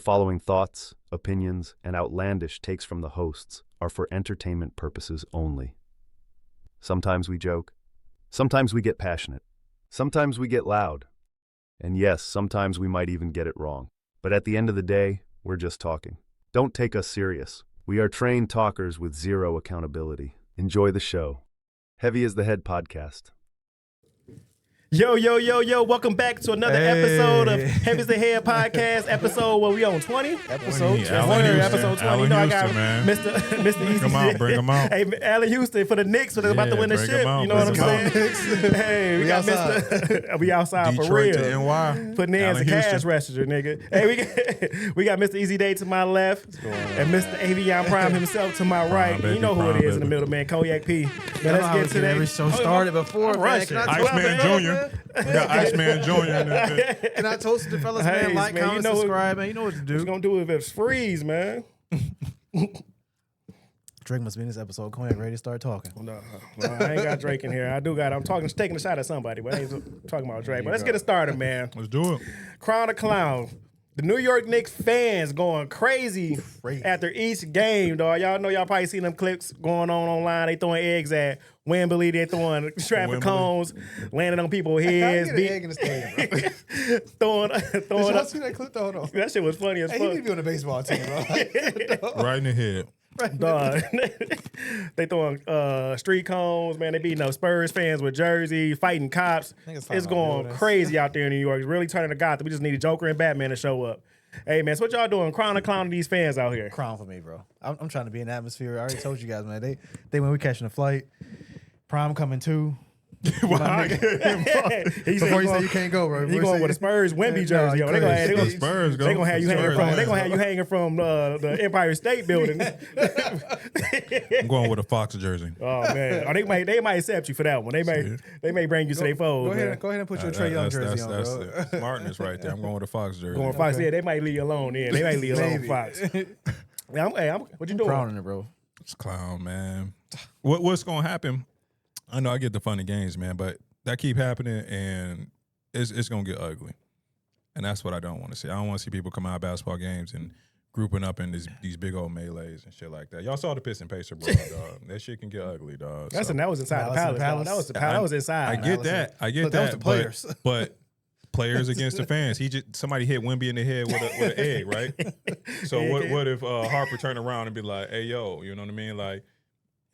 following thoughts, opinions, and outlandish takes from the hosts are for entertainment purposes only. Sometimes we joke. Sometimes we get passionate. Sometimes we get loud. And yes, sometimes we might even get it wrong. But at the end of the day, we're just talking. Don't take us serious. We are trained talkers with zero accountability. Enjoy the show. Heavy as the Head podcast. Yo, welcome back to another episode of Heavy as the Head podcast, episode where we on 20? Episode 20. Episode 20. You know, I got Mr. Easy. Bring him out. Hey, Allen Houston for the Knicks, so they're about to win the ship. You know what I'm saying? Hey, we got Mr. We outside Detroit for real. to NY. Putting in as a cash register, nigga. Hey, we got Mr. Easy Day to my left and Mr. Avion Prime himself to my right. You know who it is in the middle, man. Cognac P. Now let's get to that. Every show started before. Iceman Jr. We got Iceman Jr. in there. And I toasted the fellas, man. Like, man, comment, subscribe, man. You know what to do. What you gonna do if it's freeze, man? Drake must be in this episode. Cognac ready to start talking. No, I ain't got Drake in here. I do got. I'm taking a shot at somebody, but I ain't talking about Drake. But let's get it started, man. Let's do it. Crown the Clown. The New York Knicks fans going crazy after each game, dog. Y'all know y'all probably seen them clips going on online. They throwing eggs at Wembley. They throwing traffic cones, landing on people's heads. How you get an egg in the stadium, bro? throwing Did y'all see that clip? Hold on. That shit was funny as fuck. He need to be on the baseball team, bro. Right in the head. Dog. They throwing street cones, man. They beating up Spurs fans with jerseys, fighting cops. It's going crazy out there in New York. It's really turning to Gotham. We just need a Joker and Batman to show up. Hey, man, so what y'all doing? Crown and clowning these fans out here. Crown for me, bro. I'm trying to be in the atmosphere. I already told you guys, man. They when we catching a flight, Prime coming too. Why? Before you say you can't go, bro. He going with a Spurs Wemby jersey. They gonna have you hanging from the Empire State Building. I'm going with a Fox jersey. Oh man, they might accept you for that one. They may bring you to their fold. Go ahead and put your Trae Young jersey on, that's bro. That's smartness right there. I'm going with a Fox jersey. Going Fox, yeah. They might leave you alone. Yeah, they might leave you alone, Fox. What you doing? Crowning it, bro. It's clown, man. What's gonna happen? I know I get the funny games, man, but that keep happening, and it's going to get ugly. And that's what I don't want to see. I don't want to see people come out of basketball games and grouping up in these big old melees and shit like that. Y'all saw the piss and pacer, bro, dog. That shit can get ugly, dog. That was inside the Palace. That was inside. I get that. That was the players. But players against the fans. Somebody hit Wemby in the head with an egg, right? So what if Harper turned around and be like, hey, yo, you know what I mean? Like,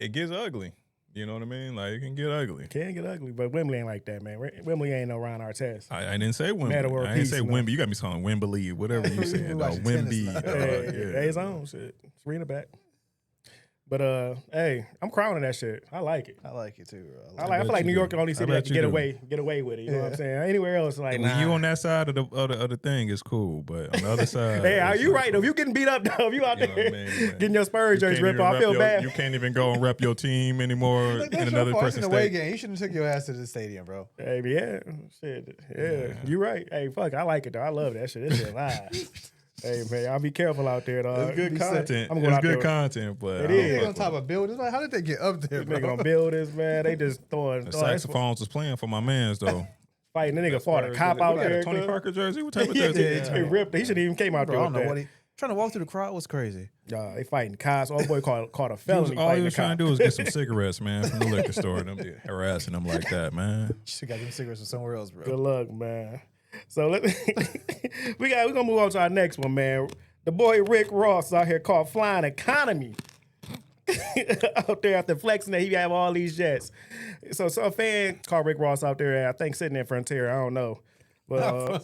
it gets ugly. You know what I mean? Like, it can get ugly. Can get ugly, but Wembley ain't like that, man. Wembley ain't no Ron Artest. I didn't say Wembley. I didn't say Wemby. You got me calling Wembley, whatever you saying. Wemby. Yeah, his own shit. It's reading it back. But hey, I'm crowning that shit. I like it. I like it too, bro. I feel like New York only city that can get away with it. You know what I'm saying? Anywhere else, like when you on that side of the thing, it's cool. But on the other side, hey, are you right though? If you getting beat up though, if you out there getting your Spurs jersey ripped off, I feel bad. You can't even go and rep your team anymore in another person's away game. You shouldn't have took your ass to the stadium, bro. Hey, yeah, shit, yeah, you right. Hey, fuck, I like it though. I love that shit. This shit live. Hey man, y'all be careful out there, dog. It's good content. It's good content, but it is on top of buildings. Like, how did they get up there? They gonna build this, man. They just throwing. The saxophones was playing for my mans though. Fighting, the nigga fought a cop out there. Tony Parker jersey. What type of jersey? He ripped. He shouldn't even came out there. I don't know what he trying to walk through the crowd was crazy. They fighting cops. Old boy caught a felony. All he was trying to do was get some cigarettes, man, from the liquor store. Them harassing them like that, man. Should got them cigarettes from somewhere else, bro. Good luck, man. So we're gonna move on to our next one, man. The boy Rick Ross out here caught flying economy out there after flexing that he have all these jets. So some fan called Rick Ross out there, I think sitting in Frontier. I don't know. But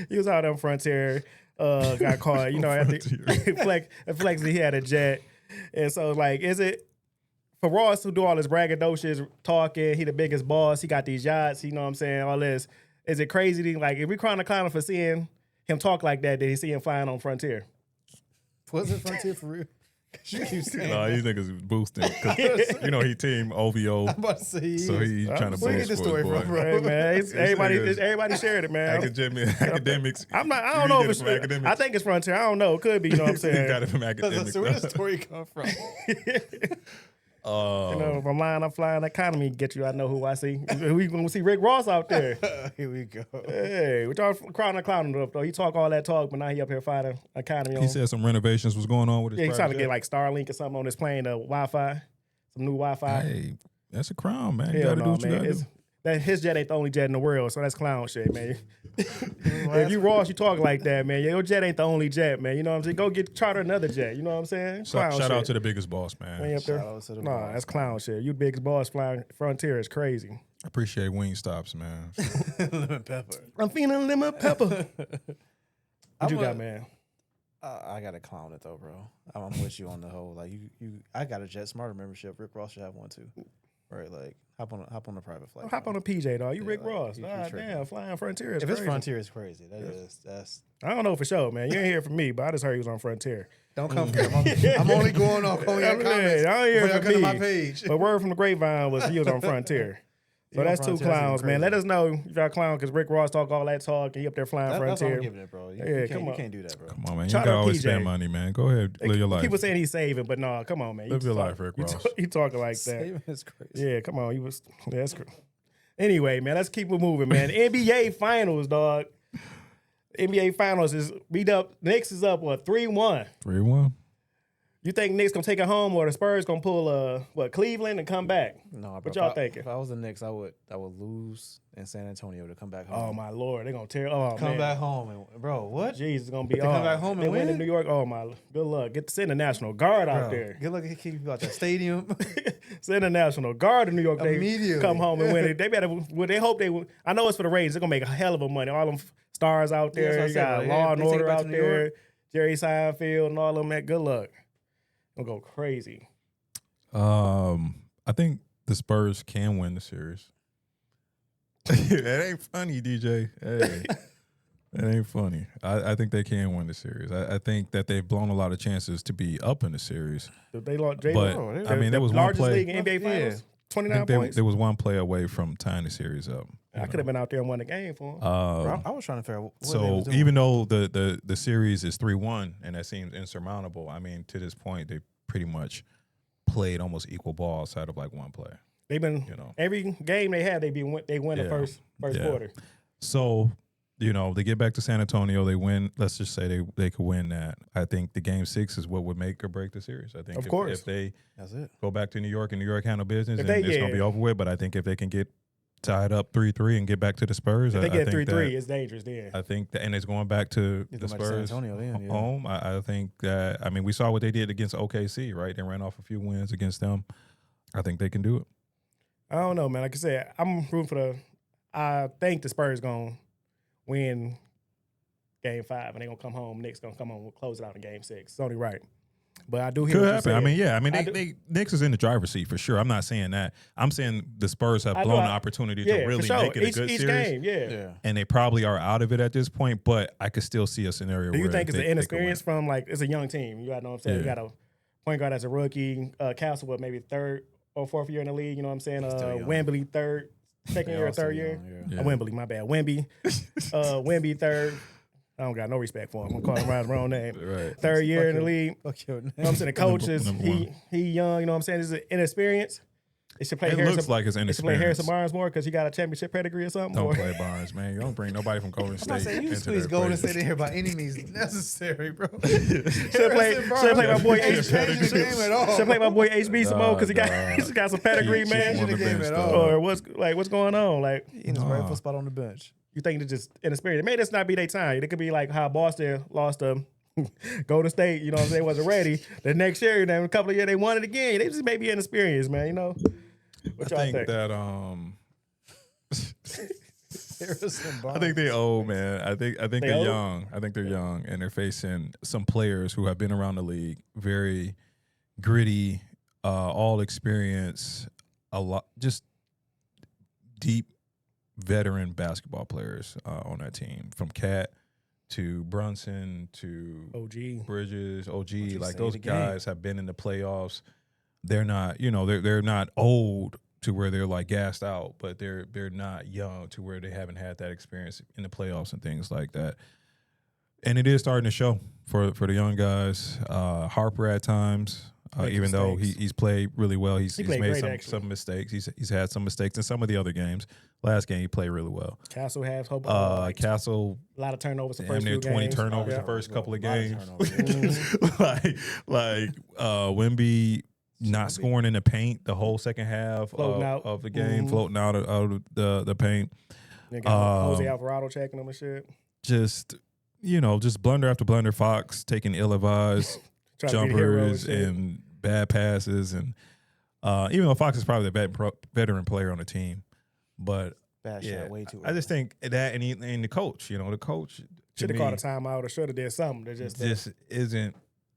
he was out on Frontier, got caught, you know, after flexing he had a jet. And so like, is it for Ross who do all this braggadocious talking, he the biggest boss, he got these yachts, you know what I'm saying, all this. Is it crazy to, like, if we crown a clown for seeing him talk like that, did he see him flying on Frontier? Was it Frontier for real? You keep saying no, these niggas is boosting. You know, he team OVO. I'm about to say so he's trying to boost. Where you get this story from, bro? Hey, man, everybody shared it, man. Academics. I don't know if it's academics. I think it's Frontier. I don't know. It could be. You know what I'm saying? He got it from academics. So where does the story come from? if I'm lying, I'm flying. Economy get you. I know who I see. We gonna see Rick Ross out there. Here we go. Hey, we talk clowning up though. He talk all that talk, but now he up here fighting Economy. He said some renovations was going on with his. Yeah, he's trying to private get jet. like Starlink or something on his plane, Wi-Fi, some new Wi-Fi. Hey, that's a crown, man. You Hell gotta do no, what you man. gotta do. That his jet ain't the only jet in the world, so that's clown shit, man. If you Ross, you talk like that, man. Your jet ain't the only jet, man. You know what I'm saying? Go charter another jet. You know what I'm saying? Clown Shout shit. out to the biggest boss, Man, man. up there. Shout out to the Nah, boss, that's clown shit. You biggest boss flying Frontier is crazy. I appreciate Wingstops, man. Lemon pepper. I'm feeling lemon pepper. What you I'm got, a- man? I gotta clown it though, bro. I'm with you on the whole. Like you, I got a Jet Smarter membership. Rick Ross should have one too. Right, like hop on a private flight. Hop on a PJ, dog. You Rick like, Ross. you God tripping. damn, flying Frontier is If crazy. it's Frontier, it's crazy. That's. I don't know for sure, man. You ain't hear from me, but I just heard he was on Frontier. Don't come for him. I'm only going off on your comments. I don't hear before y'all from come to my me. page. But word from the grapevine was he was on Frontier. So He on that's two Frontier, that's clowns, even man. Let crazy. us know if y'all clown because Rick Ross talk all that talk and he up there flying That's what Frontier. I'm giving it, bro. Yeah, You come on. can't do that, bro. Come on, man. You Shout gotta out always PJ. spend money, man. Go ahead, live your life. People saying he's saving, but no, come on, man. Live your life, talk- Rick Ross. You talking like that. Saving is crazy. Yeah, come on. That's crazy. Anyway, man, let's keep it moving, man. NBA Finals, dog. NBA Finals is beat up. Knicks is up, 3-1. 3-1. You think Knicks gonna take it home or the Spurs gonna pull Cleveland and come back? No, bro. What y'all thinking? If I was the Knicks, I would lose in San Antonio to come back Oh home. my lord, they're gonna tear. Oh Come man. back home and bro, what? Jeez, it's gonna be. They come back home and they win in win? New York. Oh my, good luck. Send the National Guard out Bro, there. good luck at keep you out that stadium. Send the National Guard to New York. They Immediately. come home and win it. They better. Well, they hope they. I know it's for the Raiders. They're gonna make a hell of a money. All them stars out Yeah, there. that's You what I got said, Law bro. and They take it Order back to out New there. York. Jerry Seinfeld and all of them. That good luck. Gonna go crazy. I think the Spurs can win the series. That ain't funny, DJ. Hey, that ain't funny. I think they can win the series. I think that they've blown a lot of chances to be up in the series. They lost. But I mean, there was one largest play. league in NBA Finals. Yeah. 29 I think points. there was one play away from tying the series up. I could have been out there and won the game for them. Bro, I was trying to figure out what they So was doing. even though the series is 3-1 and that seems insurmountable, I mean, to this point they pretty much played almost equal ball outside of like one play. They've been every game they had. They win the Yeah. first Yeah. quarter. So, they get back to San Antonio, they win. Let's just say they could win that. I think the game 6 is what would make or break the series. I think Of course. if they That's it. go back to New York and New York handle business, If then they- it's gonna be yeah. over with. But I think if they can get tied up 3-3 and get back to the Spurs, If they I get think 3-3, that, it's dangerous then. I think that, and it's going back to It's the going back to San Spurs Antonio then, yeah. home. I think that, I mean, we saw what they did against OKC, right? They ran off a few wins against them. I think they can do it. I don't know, man. Like I said, I'm rooting for I think the Spurs gonna win Game 5, and they gonna come home. Knicks gonna come home. We'll close it out in Game 6. It's only right. But I do hear Could what you happen. I said. mean, yeah. I mean, I do- they Knicks is in the driver's seat for sure. I'm not saying that. I'm saying the Spurs have I do. blown the opportunity yeah, to really for sure. make it a each, good each series, game, yeah. Yeah. and they probably are out of it at this point. But I could still see a scenario. Do you where think it's they an could inexperience win. from it's a young team? You know what I'm saying? You Yeah. got a point guard that's a rookie, Castle, maybe third or fourth year in the league. You know what I'm saying? Still young. Wembley second They year or all still third year. young, yeah. Yeah. Wembley, my bad. Wemby. Wemby third. I don't got no respect for him. I'm calling him by his wrong name. Right. Third year in the league. Fuck your name. You know what I'm saying? The coach is Number one. he young. You know what I'm saying? This is inexperience. They should play It Harrison. looks like it's They should play Harrison inexperience. Barnes more because he got a championship pedigree or something. Don't or- play Barnes, man. You don't bring nobody from Golden I'm State not saying you into squeeze the Golden equation. State in here by any means necessary, bro. Should play my boy Ain't HB. changing the game at all. Should play my boy HB some more because he got Nah, he's got some pedigree, Keep man. him on the the game bench, at all. dog. Or what's going on? Like In his rightful spot on the bench. you think it's just inexperience? It may just not be their time. It could be like how Boston lost to Golden State. You know what I'm saying? Wasn't ready. The next year, then a couple of years, they won it again. They just may be inexperienced, man. You know. What y'all I think think? that Harrison Barnes. I think they old, man. I think They they're old? young. I think they're young, and they're facing some players who have been around the league, very gritty, all experience, a lot, just deep veteran basketball players on that team, from Cat to Brunson to OG. Bridges, OG. you Like say those the game. guys have been in the playoffs. They're not, they're not old to where they're like gassed out, but they're not young to where they haven't had that experience in the playoffs and things like that. And it is starting to show for the young guys. Harper at times, even though he's played really well. He's played made great, some mistakes. He's had some mistakes in some of the other games. Last game he played really well. Castle has hope. Castle a lot of turnovers the damn first near few 20 games. turnovers Yeah. the first couple of A lot of games. turnovers. like Wemby not scoring in the paint the whole second half Floating out. of the game, floating out of the paint. They got Jose Alvarado checking them and shit. Just blunder after blunder. Fox taking ill-advised Trying to be the hero jumpers shit. and bad passes, and even though Fox is probably the veteran player on the team, but Bad shot, way too I just think that and the coach, the coach Should have called a timeout or should have did something. They're just isn't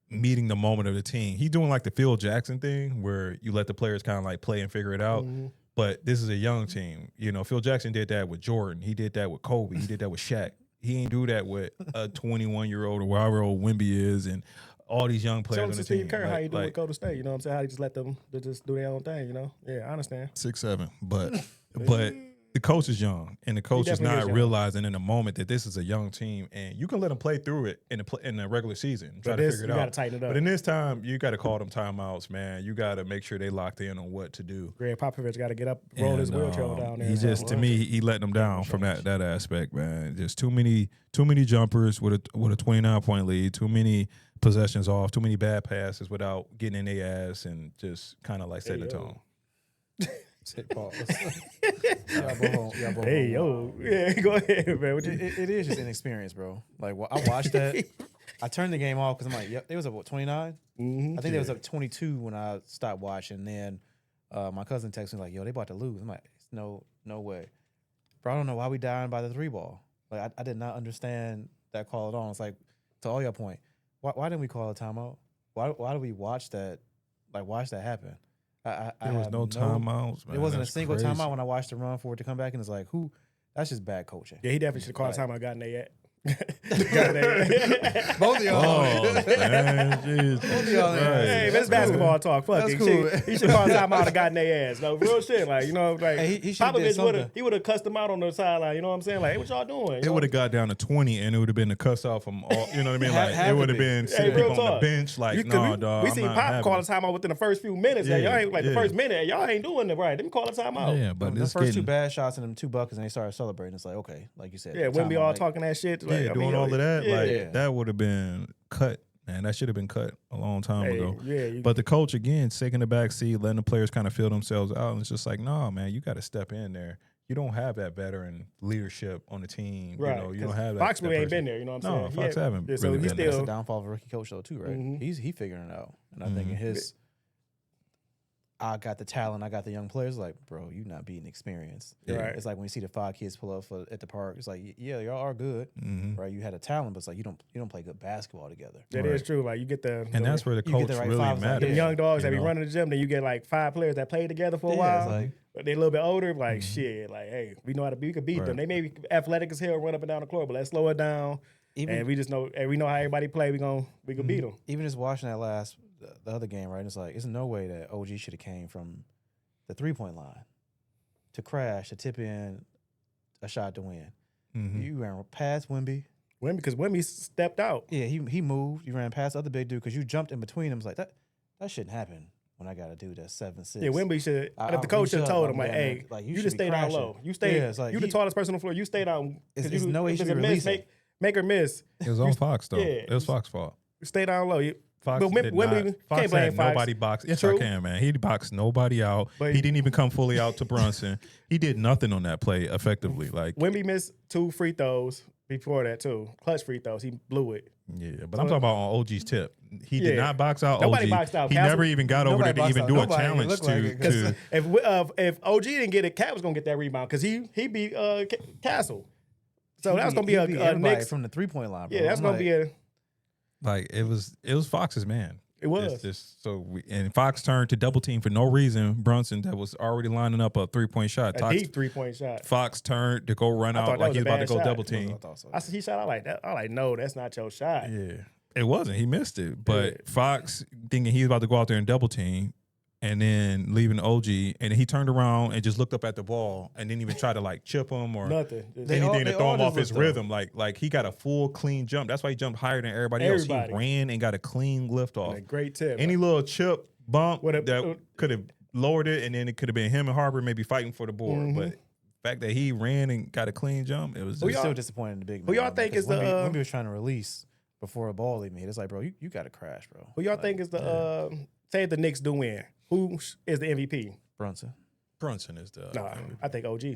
meeting the moment of the team. He's doing like the Phil Jackson thing where you let the players kind of like play and figure it out. But this is a young team. Phil Jackson did that with Jordan. He did that with Kobe. He did that with Shaq. He ain't do that with a 21-year-old or however old Wemby is and all these young players on the team. Steve Kerr, how you do with Golden State? You know what I'm saying? How you just let them just do their own thing, Yeah, I understand. 6'7", but the coach is young, and the coach is not realizing in the moment that this is a young team, and you can let them play through it in the regular season, try to figure it out. You got to tighten it up. But in this time, you got to call them timeouts, man. You got to make sure they locked in on what to do. Greg Popovich got to get up, roll his wheelchair down there. He just, to me, he letting them down from that aspect, man. Just too many jumpers with a 29-point lead, too many possessions off, too many bad passes without getting in their ass, and just kind of like setting the tone. Pause. Hey, yo. Yeah, go ahead, man. It is just inexperience, bro. Like, I watched that. I turned the game off because I'm like, they was up, 29? I think they was up 22 when I stopped watching. Then my cousin texted me like, yo, they about to lose. I'm like, no way. Bro, I don't know why we dying by the 3-ball. Like, I did not understand that call at all. It's like, to all your point, why didn't we call a timeout? Why did we watch that happen? There was no timeouts, man. It wasn't That's a single crazy. timeout when I watched the run for it to come back, and it's like, that's just bad coaching. Yeah, he definitely should have called a timeout. Got in there yet. Both of y'all. Oh, man, jeez. Both of y'all. Hey, that's basketball talk. Fuck That's it. cool. He should call a timeout and got in their ass. No, real shit. Like, Hey, he should've did Popovich would have cussed them out on the sideline. You know what I'm saying? Like, hey, what y'all doing? It would have got down to 20, and it would have been a cuss off from all. You know what I mean? Like Had it would to have be. been Hey, sitting real people on the talk. bench. Like, no, dog. We I'm seen not Pop having call a it. timeout within the first few minutes. Like, y'all ain't the Yeah. first minute. Y'all ain't doing it right. Let me call a timeout. Yeah, but The this first two getting bad shots and them 2 buckets, and they started celebrating. It's like, okay, like you said. Yeah, wouldn't be timeout, all like, talking that shit. Like, yeah, I doing mean, all of that. yeah. Like that would have been cut, man. That should have been cut a long time ago. Yeah, But the coach again taking the back seat, letting the players kind of feel themselves out, and it's just like, nah, man, you got to step in there. You don't have that veteran leadership on the team. right. You don't have that. Fox really ain't person. been there. You know what I'm No, saying? Fox haven't Yeah, so really he's been there. That's still the downfall of a rookie coach, though, too, right? Mhm. He figuring it out, and I think in his, I got the talent, I got the young players. Like, bro, you not beating experience. Right. It's like when you see the 5 kids pull up at the park. It's like, yeah, y'all are good, right? You had a talent, but it's like you don't play good basketball together. That is true. Like you get And that's where the You get coach the right really fives, like, matters. them young dogs that you be know? running the gym. Then you get like 5 players that played together for a Yeah, while, it's like- but they a little bit older. Like shit, like hey, we know how to we can beat Right. them. They may be athletic as hell, run up and down the court, but let's slow it down. And we just know, and we know how everybody play. We can beat them. Even just watching that the other game, right? It's like, there's no way that OG should have came from the 3-point line to crash, to tip in a shot to win. You ran past Wemby. Because Wemby stepped out. Yeah, he moved. You ran past the other big dude because you jumped in between them. It's like, that shouldn't happen when I got a dude that's 7'6". Yeah, Wemby should. I- If the I coach reach should have up, told I'm him like, down hey, there. Like, you should just be stay down crashing. low. You stay. Yeah, it's like you the he- tallest person on the floor. You stay down. It's no way if he it's a should miss, release it. make her miss. It was on Fox though. Yeah. It was Fox's fault. Stay down low. Fox But did Wemby not. Fox can't blame had Fox. nobody box. Yes, True. I can, man. He boxed nobody out. But he didn't even come fully out to Brunson. He did nothing on that play effectively. Like, Wemby missed 2 free throws before that too. Clutch free throws. He blew it. yeah, but I'm talking about on OG's tip. He did Yeah. not box out Nobody OG. boxed out He Castle. never even got over there to boxed even out do a nobody. It challenge looked like it. to. If OG didn't get it, Cat was gonna get that rebound because he beat Castle. So that's gonna be a everybody Knicks. from the 3-point line. Bro. Yeah, that's I'm gonna like, be a. Like it was Fox's man. It was. It's just and Fox turned to double team for no reason. Brunson that was already lining up a 3-point shot. A deep 3-point shot. Fox turned to go run I thought out that like was he a was about to bad go shot. double team. I said he shot out like that. I like no, that's not your shot. Yeah, it wasn't. He missed it. But Fox thinking he was about to go out there and double team, and then leaving OG, and then he turned around and just looked up at the ball and didn't even try to like chip him or Nothing. anything to throw him off his looked up. rhythm. Like he got a full clean jump. That's why he jumped higher than everybody else. He ran and got a clean lift off. A great tip. Any little chip bump What a- that could have lowered it, and then it could have been him and Harper maybe fighting for the board. But the fact that he ran and got a clean jump, it was I'm just still disappointed in the big man. Who y'all think is the when he was trying to release before a ball even hit? It's like, bro, you got to crash, bro. Who y'all think is the say the Knicks do win? Who is the MVP? Brunson? Brunson is the Nah, I think OG.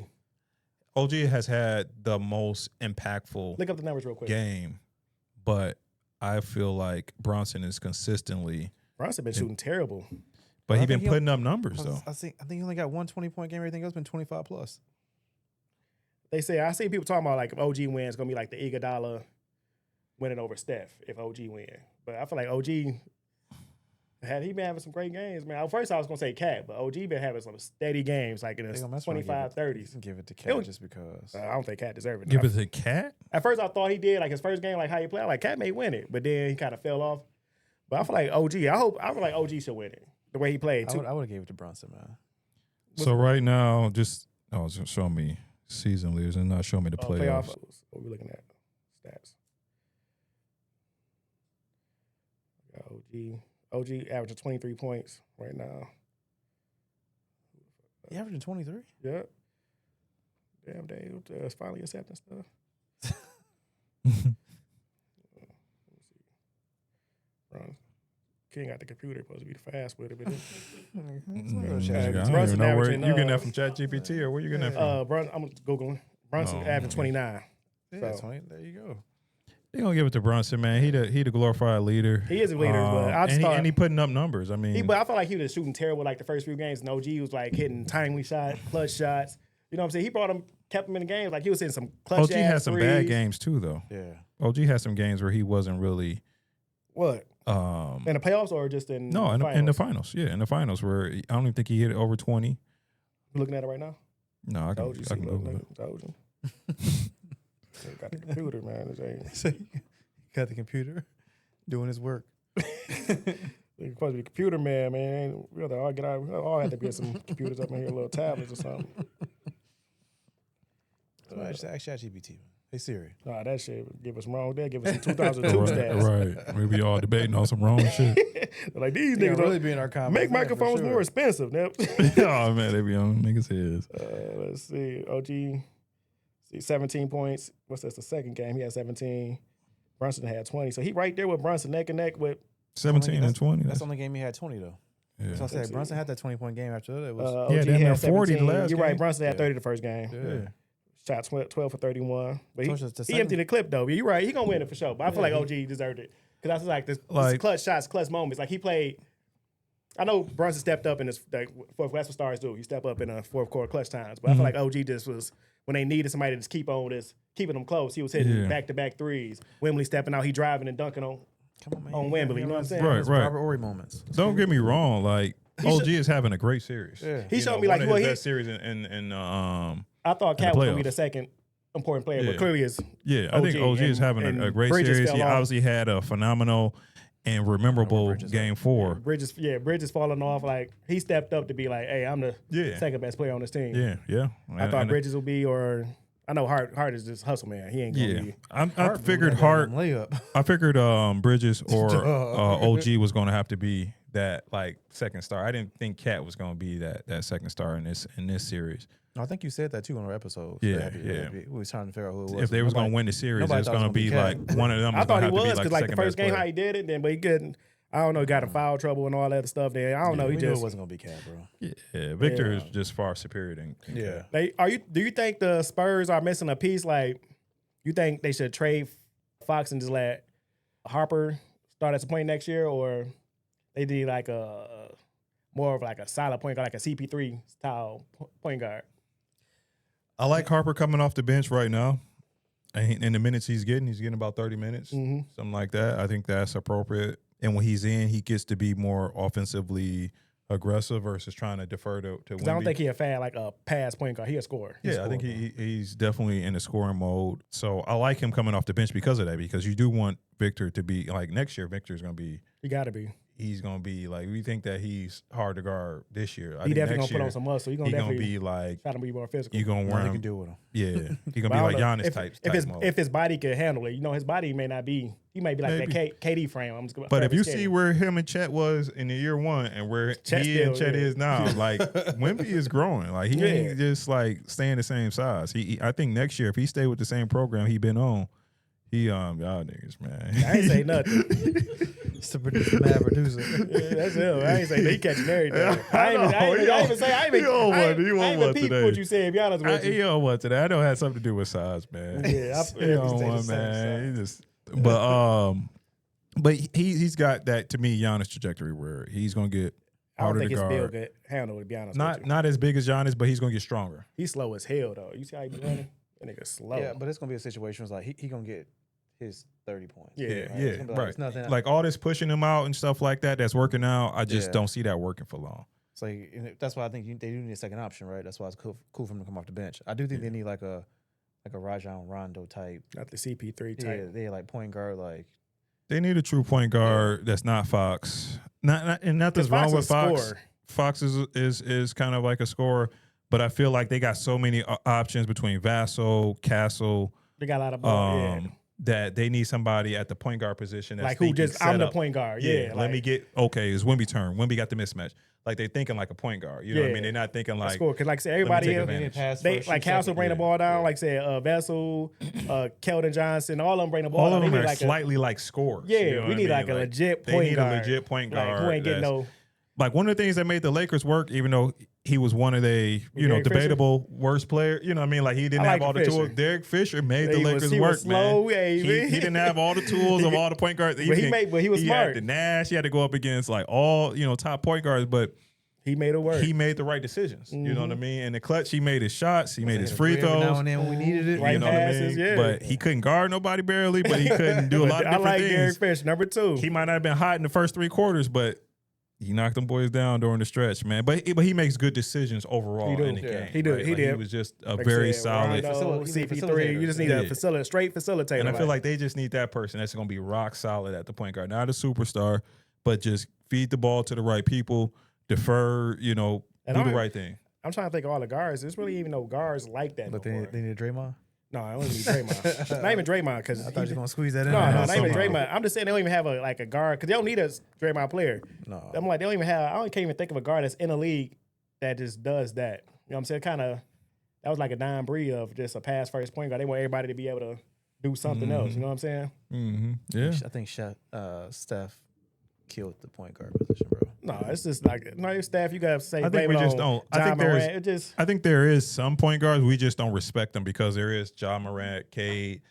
OG has had the most impactful Look up the numbers real quick. game, but I feel like Brunson is consistently, Brunson been shooting terrible. but I he been think putting up numbers though. I think he only got 1 20-point game. Everything else been 25 plus. They say I see people talking about like if OG wins, it's gonna be like the Iguodala winning over Steph if OG win. But I feel like OG he been having some great games, man. At first I was gonna say Cat, but OG been having some steady games like in the 25-30s. Give it to Cat just because. I don't think Cat deserved it. Give it to Cat. At first I thought he did, like his first game, like how he played. Like Cat may win it, but then he kind of fell off. But I feel like OG. I feel like OG should win it the way he played too. I would have gave it to Brunson, man. So right now, just it's showing me season leaders and not showing me the playoffs. What are we looking at? Stats. Got OG averaging 23 points right now. He averaging 23? Yep. Damn, they it's finally accepting stuff. Ron King got the computer, supposed to be the fast with it, but I don't even know where you getting that from ChatGPT or where you getting that from? I'm googling. Brunson averaging 29. Yeah, So. 20. There you go. They gonna give it to Brunson, man. He the glorified leader. He is a leader, but and he putting up numbers. I mean, but I felt like he was shooting terrible like the first few games. And OG was like hitting timely shots, clutch shots. You know what I'm saying? He kept him in the games. Like he was hitting some clutch. OG had some bad games too, though. Yeah. OG had some games where he wasn't really. What? In the playoffs or just in no the finals? in the finals? Yeah, in the finals where I don't even think he hit it over 20. You looking at it right now? No, I can Google it. Got the computer, man. Got the computer doing his work. You're supposed to be a computer man. We got to all get out. We all had to get some computers up in here, little tablets or something. Just ask ChatGPT. Hey Siri. Nah, that shit give us wrong. They'll give us some 2002 stats. Right. We be all debating on some wrong shit. Like these Niggas niggas really be in our comments. make microphones more expensive. Nip. Oh man, they be on niggas' heads. Let's see. OG, 17 points. What's that? The second game he had 17. Brunson had 20. So he right there with Brunson, neck and neck with 17 and 20. That's the only game he had 20 though. Yeah. So I said Brunson had that 20-point game after that. It was OG they had 40 the 17. last You're right. game. Brunson had 30 the first game. yeah. Shot 12 for 31. But So it's the he same- emptied the clip though. You're right. He gonna win it for sure. But I feel like OG deserved it because that's like this clutch shots, clutch moments. Like he played. I know Brunson stepped up in his fourth. That's what stars do. You step up in a fourth quarter clutch times. But I feel like OG just was when they needed somebody to just keeping them close. He was hitting back-to-back threes. Wembley stepping out, he driving and dunking on Wembley. You know what I'm saying? Right. Robert Horry moments. Don't get me wrong. Like OG is having a great series. Yeah. He showed me like one of his best series in I thought Cat was gonna be playoffs. the second important player, but clearly is. Yeah, I think OG is having a great Bridges series. fell He off. obviously had a phenomenal and memorable game 4. Bridges falling off. Like he stepped up to be like, hey, I'm the second best player on this team. Yeah. I thought Bridges would be, or I know Hart is just hustle man. He ain't gonna be. I figured Hart. Layup. I figured Bridges or OG was going to have to be that like second star. I didn't think Cat was going to be that second star in this series. I think you said that too on our episode. Yeah. We was trying to figure out who it was. If they was going to win the series, nobody it's thought it going to was be gonna like be Cat. one of them. I thought he was because like the first game how he did it, but he couldn't. I don't know. He got in foul trouble and all that other stuff. There, I don't know. He we knew just it wasn't gonna be Cat, bro. Yeah, Victor is just far superior than Cat. Do you think the Spurs are missing a piece? Like, you think they should trade Fox and just let Harper start as a point next year, or they did like a more of like a solid point guard, like a CP3 style point guard? I like Harper coming off the bench right now. And in the minutes he's getting about 30 minutes, something like that. I think that's appropriate. And when he's in, he gets to be more offensively aggressive versus trying to defer to Wemby. I don't think he'll fan like a pass point guard. He'll score. I think he's definitely in the scoring mode. So I like him coming off the bench because of that, because you do want Victor to be, like next year, Victor's going to be. He got to be. he's gonna be like, we think that he's hard to guard this year. I He think definitely next gonna put year, on some muscle. He gonna he definitely be like, try to be more physical. you gonna wear Nothing him. can do with him. Yeah, he But gonna be I like don't know. Giannis type model. If his body can handle it, his body may not be. He might be like Maybe. that KD frame. I'm just But if you skinny. see where him and Chet was in the year one and where Chet he and still, Chet yeah. is now, like Wemby is growing. Like he ain't Yeah. just like staying the same size. I think next year if he stay with the same program he been on, y'all niggas, man. I ain't say nothing. It's the mad producer. Yeah, that's him. I ain't say he catching everything. I I ain't even peep what you said. Be honest with He you. don't want today. I know it had something to do with size, man. Yeah, He don't want, man. He just, but he's got that to me Giannis trajectory where he's gonna get I don't harder think to his build guard. could handle it. To be honest, with Not you. not as big as Giannis, but he's gonna get stronger. He's slow as hell though. You see how he be running? That nigga slow. Yeah, but it's gonna be a situation where it's like he gonna get his 30 points. Yeah, Yeah, It's yeah, gonna be like, right. It's nothing. Like all this pushing him out and stuff like that that's working out. I just Yeah. don't see that working for long. It's like that's why I think they do need a second option, right? That's why it's cool for him to come off the bench. I do think they need like a Rajon Rondo type. Not the CP3 Yeah, type. they like point guard. Like They need a true point guard that's not Fox. And nothing's Fox wrong with is a Fox. scorer. Fox is kind of like a scorer, but I feel like they got so many options between Vassell, Castle, They got a lot of ball. that they need somebody at the point guard position that's Like who thinking just I'm the setup. point guard. Yeah, Yeah, let like, me get it's Wemby turn. Wemby got the mismatch. Like they thinking like a point guard. You know what I Yeah. mean? They're not thinking like score because like I said, let me everybody take else, advantage. they like Castle bring the ball down. Like I said, Vessel, Keldon Johnson, all of them bring the ball all down. of them They are need like slightly like scorers. Yeah, you know we what need I like mean? a legit They point need guard. a legit point guard. Like, who ain't getting that's- no. Like one of the things that made the Lakers work, even though he was one of the Derek debatable worst player. You know what I mean? Like he didn't I have like all the tools. Fisher. Derek Fisher made the He was- Lakers he work, was slow, man. yeah, He didn't have all the tools of all the point guards. But he was He smart. had the Nash. He had to go up against like all top point guards, but He made it work. he made the right decisions. You know what I mean? In the clutch, he made his shots. He made his free every now throws. and then when we needed it. Right You know what I passes, mean? yeah. But he couldn't guard nobody barely, but he couldn't do a lot of I different like things. Derek Fisher, number 2. He might not have been hot in the first 3 quarters, but he knocked them boys down during the stretch, man. But he makes good decisions overall He do. in the Yeah. game. He do. right? He Like, did. He was just a Like I very said, solid. Rondo, He's a CP3. You just need Yeah. a straight facilitator. And I feel like they just need that person that's going to be rock solid at the point guard. Not a superstar, but just feed the ball to the right people, defer, do the right thing. I'm trying to think of all the guards. There's really even no guards like that. But no more. they need Draymond. No, I don't need Draymond. Not even Draymond because I thought you were gonna squeeze that in. No, there. not even somehow. Draymond. I'm just saying they don't even have a guard because they don't need a Draymond player. No. I'm like they don't even have. Can't even think of a guard that's in the league that just does that. You know what I'm saying? Kind of that was like a Don Bree of just a pass first point guard. They want everybody to be able to do something else. You know what I'm saying? Mm-hmm. Yeah. I think Steph killed the point guard position, bro. No, it's just like your staff. You gotta say. I think we just don't. I think there's. It just I think there is some point guards we just don't respect them because there is Ja Morant, Cade,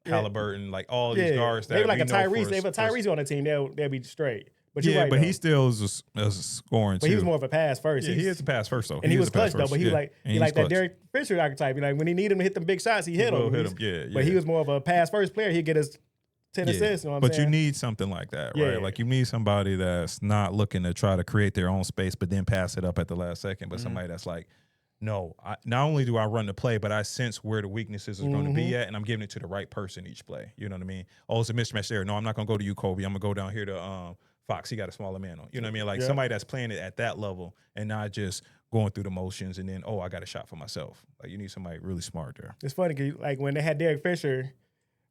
Halliburton, like all these guards that they like we a know Tyrese. for- They have a Tyrese on the team. They'll be straight. But you're Yeah, right, but though. he still is a scoring But too. he was more of a pass first. Yeah, he is a pass first though. And he was is a pass clutch though. first. But he Yeah. like And he he's like that clutch. Derek Fisher archetype. He like when he need him to hit them big shots, he hit will him. hit him. Yeah, But yeah. he was more of a pass first player. He'd get his 10 Yeah. assists. You know what I'm But saying? you need something like that, right? Yeah. Like you need somebody that's not looking to try to create their own space, but then pass it up at the last second. But somebody that's like, no, not only do I run the play, but I sense where the weaknesses is going to be at, and I'm giving it to the right person each play. You know what I mean? Oh, it's a mismatch there. No, I'm not going to go to you, Kobe. I'm going to go down here to Fox. He got a smaller man on. You know what I mean? Like somebody that's playing it at that level and not just going through the motions and then, I got a shot for myself. Like you need somebody really smart there. It's funny because like when they had Derek Fisher,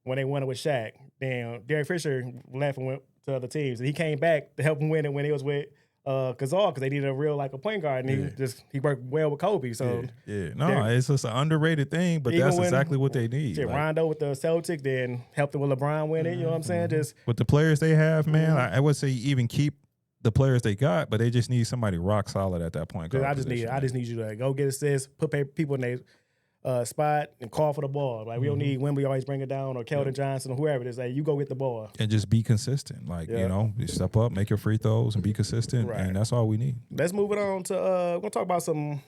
when they won it with Shaq, Derek Fisher left and went to other teams, and he came back to help him win it when he was with Gasol because they needed a real like a point guard, and he worked well with Kobe. So No, it's just an underrated thing, but Even that's when- exactly what they need. shit, Like, Rondo with the Celtics, then helped him with LeBron win it. You know what I'm saying? Just with the players they have, man, I would say even keep the players they got, but they just need somebody rock solid at that point guard. I just need you to go get assists, put people in their spot, and call for the ball. Like we don't need Wemby always bring it down or Keldon Johnson or whoever it is. Like you go get the ball. and just be consistent. Like you step up, make your free throws, and be consistent, Right. and that's all we need. Let's move it on to we're gonna talk about some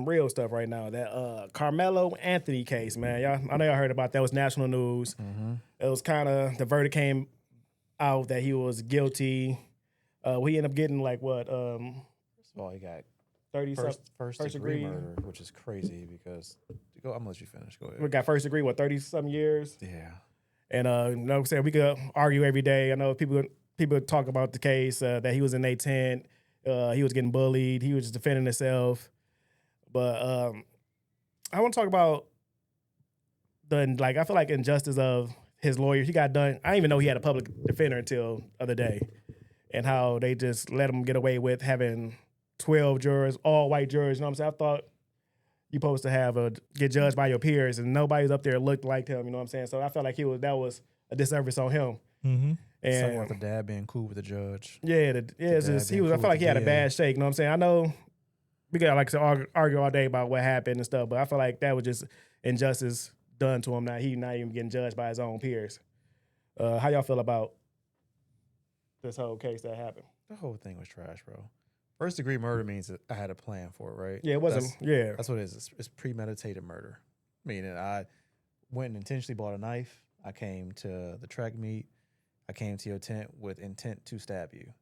real stuff right now. That Karmelo Anthony case, man. I know y'all heard about that. It was national news. It was kind of the verdict came out that he was guilty. He ended up getting like what First of all, he got 30 first degree degree murder, which is crazy because I'm gonna let you finish. Go We ahead. got first degree 30 something years. Yeah. And you know what I'm saying, we could argue every day. I know people people talk about the case that he was in a tent. He was getting bullied. He was just defending himself. But I want to talk about I feel like injustice of his lawyer. He got done. I didn't even know he had a public defender until the other day, and how they just let him get away with having 12 jurors, all white jurors. You know what I'm saying? I thought you're supposed to have get judged by your peers, and nobody's up there looked like him. You know what I'm saying? So I felt like that was a disservice on him. Mm-hmm. And Something about the dad being cool with the judge. yeah, it's just I felt like he had a bad shake. You know what I'm saying? I know we got like to argue all day about what happened and stuff, but I feel like that was just injustice done to him. Now he's not even getting judged by his own peers. How y'all feel about this whole case that happened? The whole thing was trash, bro. First degree murder means that I had a plan for it, right? Yeah, it wasn't. That's what it is. It's premeditated murder. Meaning I went and intentionally bought a knife. I came to the track meet. I came to your tent with intent to stab you.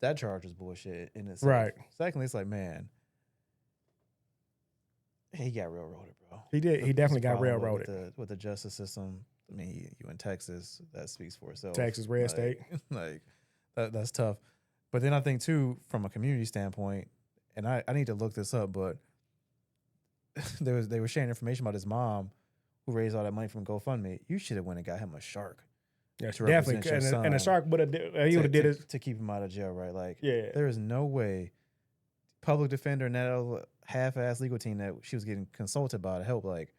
That charge was bullshit in itself. Right. Secondly, it's like, man, he got railroaded, bro. He did. He definitely got railroaded. With the justice system. I mean, you in Texas, that speaks for itself. Texas, red state. Like, that's tough. But then I think, too, from a community standpoint, and I need to look this up, but they were sharing information about his mom who raised all that money from GoFundMe. You should have went and got him a shark. Yeah, definitely. And a shark would have did it to keep him out of jail, right? Like, yeah, there is no way public defender and that other half-ass legal team that she was getting consulted by to help, like,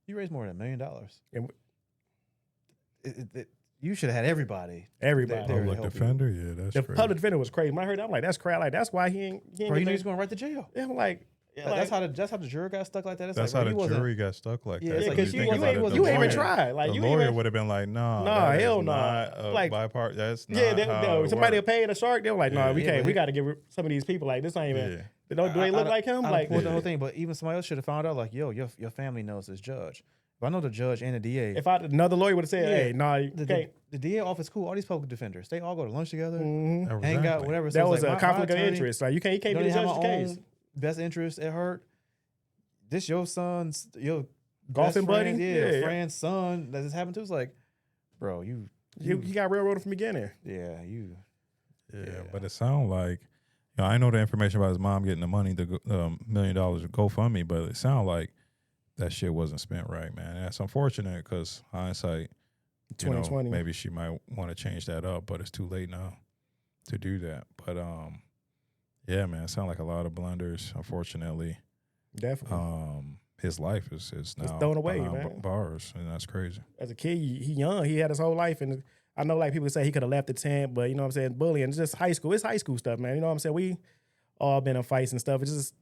you raised more than $1 million. You should have had everybody. Public defender, yeah, that's the crazy. public defender was crazy. When I heard that, I'm like, that's crap. Like, that's why he ain't. Bro, you know he's going right to jail. Yeah, I'm like, that's how the jury got stuck like that. That's like, how the jury got stuck like that. Yeah, because you ain't even tried. Like, the lawyer would have been like, nah, hell no. Like, that's not somebody will pay the shark. They were like, no, we can't. We got to give some of these people like this ain't even. Do they look like him? Like the whole thing. But even somebody else should have found out. Like, yo, your family knows this judge. If I know the judge and the DA. If another lawyer would have said, hey, nah, you can't. The DA office cool. All these public defenders, they all go to lunch together, Mm-hmm. hang out, whatever. So that was like, a conflict of interest. Like, you can't be the judge's case. Best interest at heart. This your son's golfing buddy, friend's son that this happened to. It's like, bro, you got railroaded from the beginning. Yeah, but it sounds like, I know the information about his mom getting the money, the $1 million to GoFundMe, but it sounds like that shit wasn't spent right, man. And that's unfortunate because hindsight, 2020, maybe she might want to change that up, but it's too late now to do that. But yeah, man, it sounds like a lot of blunders, unfortunately. Definitely. His life is now thrown away, man. Bars, and that's crazy. As a kid, he young. He had his whole life, and I know like people say he could have left the tent, but you know what I'm saying, bullying. It's just high school. It's high school stuff, man. You know what I'm saying. We all been in fights and stuff. It's just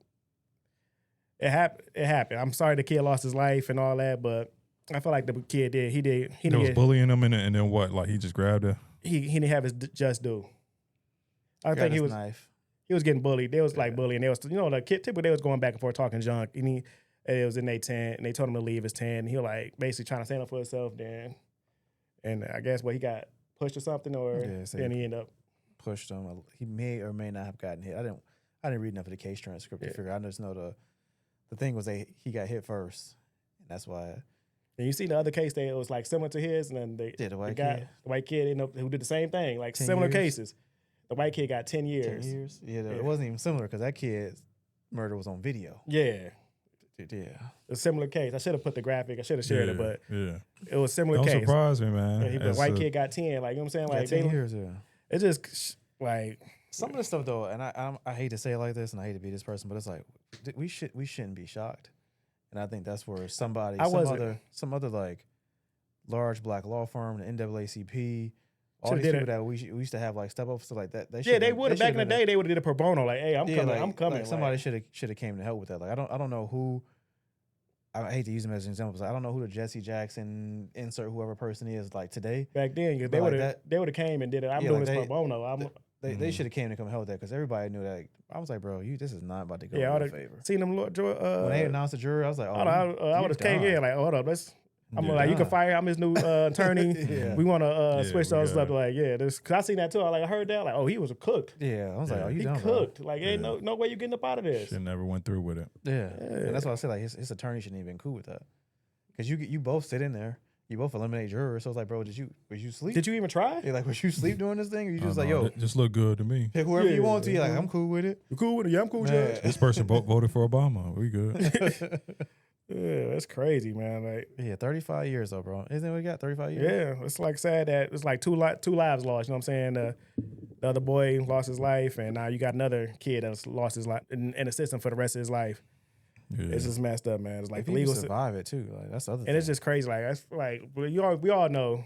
it happened. I'm sorry the kid lost his life and all that, but I feel like the kid did. He was bullying him, and then what? Like he just grabbed her. He didn't have his just due. I think he was. Knife. He was getting bullied. They was like bullying. They was, the kid typically they was going back and forth talking junk. And it was in their tent, and they told him to leave his tent. And he was like basically trying to stand up for himself. Then, and I guess he got pushed or something, or then he ended up pushed him. He may or may not have gotten hit. I didn't read enough of the case transcript to figure. I just know the thing was he got hit first, and that's why. And you see the other case, it was like similar to his, and then the white kid who did the same thing, like similar cases. The white kid got 10 years. 10 years? Yeah, it wasn't even similar because that kid's murder was on video. Yeah. Yeah. A similar case. I should have put the graphic. I should have shared it, but it was a similar Don't case. surprise me, man. Yeah, the white kid got 10. Like, you know what I'm saying? Like 10 years, It's just like some of the stuff though, and I hate to say it like this, and I hate to be this person, but it's like we shouldn't be shocked. And I think that's where some other like large black law firm, the NAACP. All these people that we used to have like step up stuff like that. They would have back in the day. They would have did a pro bono. Like, hey, I'm coming. I'm coming. Like somebody should have came to help with that. Like I don't know who. I hate to use him as an example. I don't know who the Jesse Jackson insert whoever person is like today. Back then, they would have came and did it. I'm doing this pro bono. They should have came to come help with that because everybody knew that. I was like, bro, this is not about to go in your favor. Seen them when they announced the jury, I was like, I would have came in like, hold up, I'm like, you can fire. I'm his new attorney. We want to switch those stuff. Like, because I seen that too. I heard that. Like, oh, he was cooked. Yeah, I was like, oh, you he done, cooked. Bro. Like, ain't no way you getting up out of this. She never went through with it. Yeah. And that's why I said like his attorney shouldn't even been cool with that because you both sit in there. you both eliminate jurors. So it's like, bro, was you sleep? Did you even try? Yeah, like, was you sleep doing this thing? Or you I just don't like, know, yo, it just look good to me. pick whoever you want to. You're like, Yeah. I'm cool with it. You cool with it? Yeah, I'm cool, Man. Judge. This person voted for Obama. We good. Yeah, that's crazy, man. Like, Yeah, 35 years though, bro. Isn't it what we got? 35 years? yeah, it's like sad that it's like two lives lost. You know what I'm saying? The other boy lost his life, and now you got another kid that's lost his life in a system for the rest of his life. Yeah. It's just messed up, man. It's like If the you legal survive it too, like that's the other thing. and it's just crazy. Like that's like we all know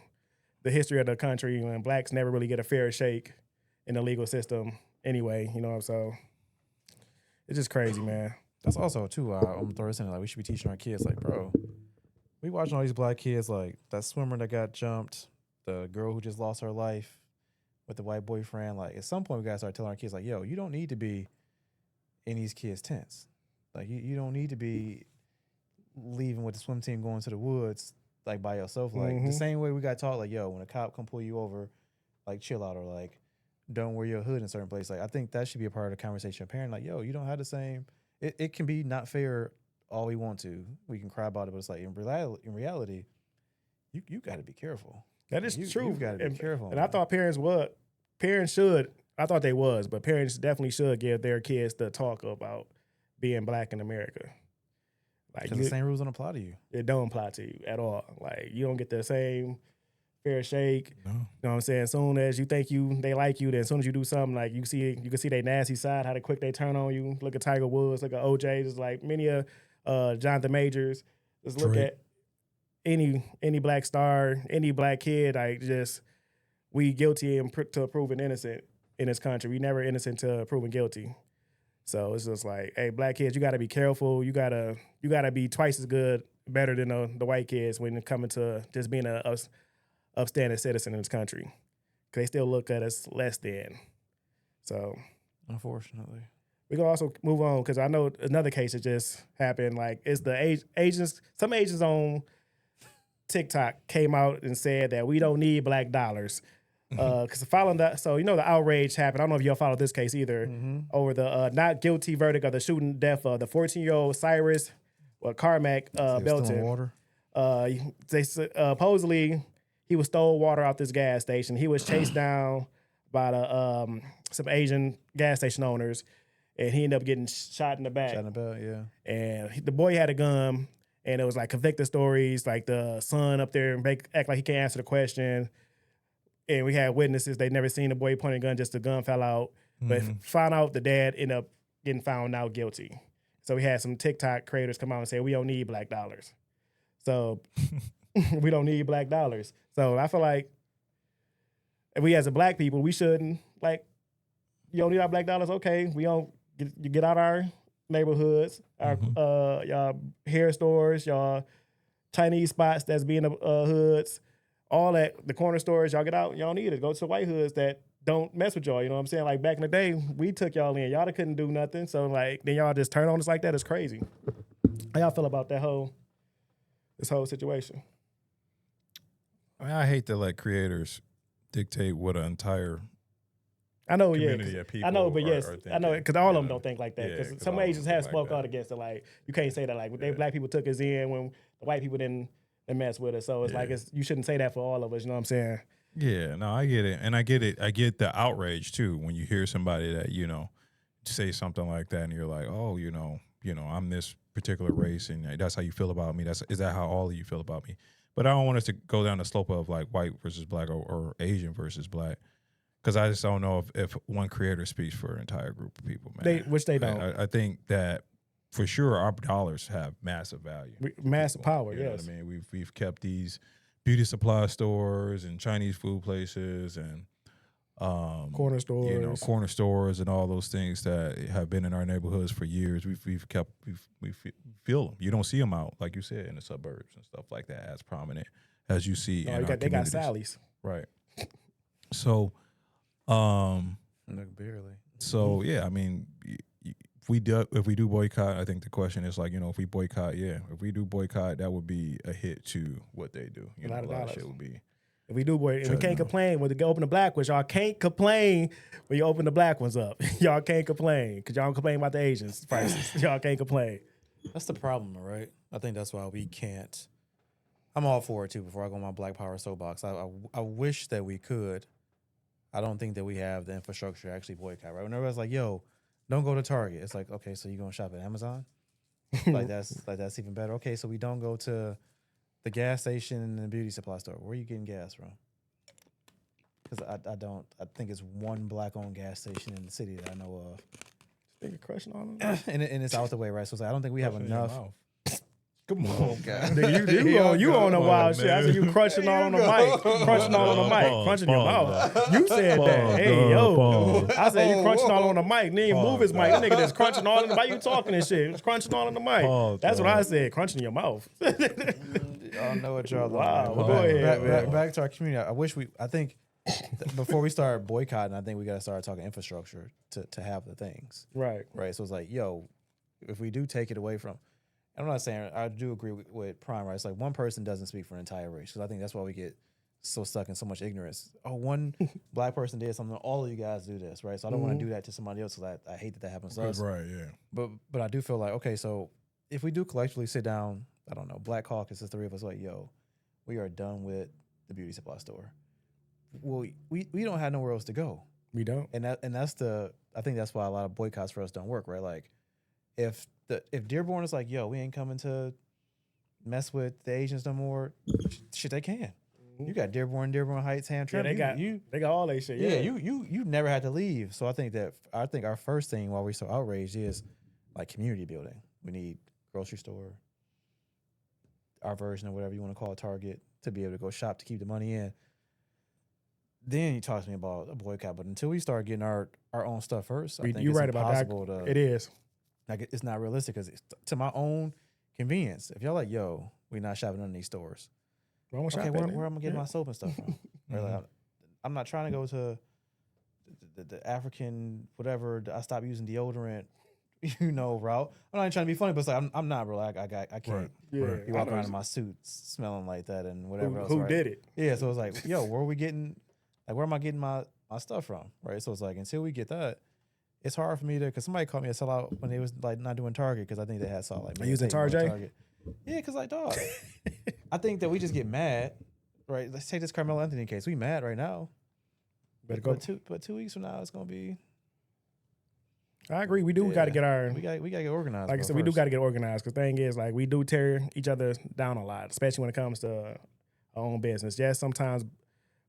the history of the country when blacks never really get a fair shake in the legal system anyway. You know, so it's just crazy, man. That's also too. I'm gonna throw this in. Like we should be teaching our kids, like, bro, we watching all these black kids, like that swimmer that got jumped, the girl who just lost her life with the white boyfriend. Like at some point, we gotta start telling our kids, like, yo, you don't need to be in these kids' tents. Like you don't need to be leaving with the swim team going to the woods like by yourself. Like the same way we got taught, like, yo, when a cop come pull you over, like chill out, or like don't wear your hood in certain places. Like I think that should be a part of the conversation. A parent, like, yo, you don't have the same. It can be not fair all we want to. We can cry about it, but it's like in reality, you got to be careful. That is true. You've got to be careful. And I thought parents should. I thought they was, but parents definitely should give their kids the talk about being black in America. Like because the same rules don't apply to you. It don't apply to you at all. Like you don't get the same fair shake. No. You know what I'm saying? As soon as you think they like you, then as soon as you do something, like you can see their nasty side, how quick they turn on you. Look at Tiger Woods, look at OJ, just like many of Jonathan Majors. Just look Drake. at any black star, any black kid. Like just we guilty and to proven innocent in this country. We never innocent to proven guilty. So it's just like, hey, black kids, you got to be careful. You gotta be twice as good, better than the white kids when it coming to just being a upstanding citizen in this country. 'Cause they still look at us less than. So Unfortunately. we can also move on because I know another case that just happened. Like it's the Asians. Some Asians on TikTok came out and said that we don't need black dollars. Because following that, so the outrage happened. I don't know if y'all followed this case either. Over the not guilty verdict of the shooting death of the 14-year-old Cyrus Carmack Belton. Water. They supposedly he was stole water out this gas station. He was chased down by some Asian gas station owners, and he ended up getting shot in the back. Shot in the back, yeah. And the boy had a gun, and it was like convicted stories, like the son up there and act like he can't answer the question. And we had witnesses, they never seen the boy pointing a gun, just the gun fell out. But found out the dad ended up getting found out guilty. So we had some TikTok creators come out and say, we don't need black dollars. So we don't need black dollars. So I feel like if we as a black people, we shouldn't, like, you don't need our black dollars, okay. We don't get out our neighborhoods, our y'all hair stores, y'all Chinese spots that's being the hoods. All that, the corner stores, y'all get out, y'all need it. Go to the white hoods that don't mess with y'all, you know what I'm saying? Like back in the day, we took y'all in. Y'all couldn't do nothing. So like, then y'all just turn on us like that. It's crazy. How y'all feel about this whole situation? I hate to let creators dictate what an entire I know, community yeah. of people I know, but yes, are I know, thinking, because all of them you know? don't think like that. Yeah, Because 'cause some all of them Asians think have like spoke that. out against it. Like, you can't say that. Like, they black people took us in when the white people didn't mess with us. So it's like, you shouldn't say that for all of us. You know what I'm saying? Yeah, no, I get it. And I get it. I get the outrage too when you hear somebody that, say something like that and you're like, oh, I'm this particular race and that's how you feel about me. Is that how all of you feel about me? But I don't want us to go down the slope of like white versus black or Asian versus black. Because I just don't know if one creator speaks for an entire group of people, man. Which they don't. I think that for sure our dollars have massive value. Massive power, You know yes. what I mean? We've kept these beauty supply stores and Chinese food places and Corner stores. corner stores and all those things that have been in our neighborhoods for years. We feel them. You don't see them out, like you said, in the suburbs and stuff like that as prominent as you see in our They got communities. Sally's. Right. So, Barely. so yeah, I mean, if we do boycott, I think the question is like, if we boycott, if we do boycott, that would be a hit to what they do. A lot of dollars. shit would be. If we do, boy, and we Shut can't down. complain when they open the black ones. Y'all can't complain when you open the black ones up. Y'all can't complain because y'all don't complain about the Asians prices. Y'all can't complain. That's the problem, right? I think that's why we can't I'm all for it too. Before I go on my Black Power soapbox, I wish that we could. I don't think that we have the infrastructure to actually boycott. Right? Whenever it's like, yo, don't go to Target. It's like, okay, so you gonna shop at Amazon? that's even better. Okay, so we don't go to the gas station and the beauty supply store. Where are you getting gas from? Because I think it's one black-owned gas station in the city that I know of. Think of crushing on them? and it's out the way, right? So it's like, I don't think we have enough. Come on, God. Nigga, you on the wild shit. I said you crunching all on the mic. Crunching all on the mic. Crunching your mouth. You said that. Hey, yo. I said you crunching all on the mic. Then move his mic. That nigga that's crunching all on the mic. You talking and shit. It's crunching all on the mic. That's what I said. Crunching your mouth. I know what y'all wow. Well, go ahead. Back to our community. I think before we start boycotting, I think we got to start talking infrastructure to have the things. Right. Right. So it's like, yo, if we do take it away from, I'm not saying, I do agree with Prime, right? It's like one person doesn't speak for an entire race. Because I think that's why we get so stuck in so much ignorance. Oh, one black person did something, all of you guys do this, right? So I don't want to do that to somebody else because I hate that happens to us. Right, yeah. But I do feel like, okay, so if we do collectively sit down, I don't know, Black Caucus, the three of us, like, yo, we are done with the beauty supply store. Well, we don't have nowhere else to go. We don't. And that's I think that's why a lot of boycotts for us don't work, right? Like, if Dearborn is like, yo, we ain't coming to mess with the Asians no more, shit, they can. You got Dearborn Heights, Hamtramck. Yeah, they got all that shit. Yeah, you never had to leave. So I think our first thing while we're so outraged is like community building. We need grocery store, our version of whatever you want to call it, Target, to be able to go shop to keep the money in. Then you talk to me about a boycott, but until we start getting our own stuff first, I think you're it's right about impossible that. to. It is. Like, it's not realistic because to my own convenience. If y'all like, yo, we not shopping in these stores. Where where am I gonna get my soap and stuff from? Right, like, I'm not trying to go to the African whatever. I stopped using deodorant, route. I'm not even trying to be funny, but it's like I'm not, bro. I can't. Right. Yeah, be walking around in my suit smelling like that and whatever else. Who right? did it? Yeah, so it's like, yo, where are we getting? Like, where am I getting my stuff from? Right. So it's like, until we get that, it's hard for me to, because somebody called me a sellout when they was like not doing Target because I think they had saw like using Target. Yeah, because like, dog, I think that we just get mad, right? Let's take this Karmelo Anthony case. We mad right now. Better go. But 2 weeks from now, it's gonna be. I agree. We do got to get our. We got to get organized. Like I said, we do got to get organized. Because the thing is, like, we do tear each other down a lot, especially when it comes to our own business. Yes, sometimes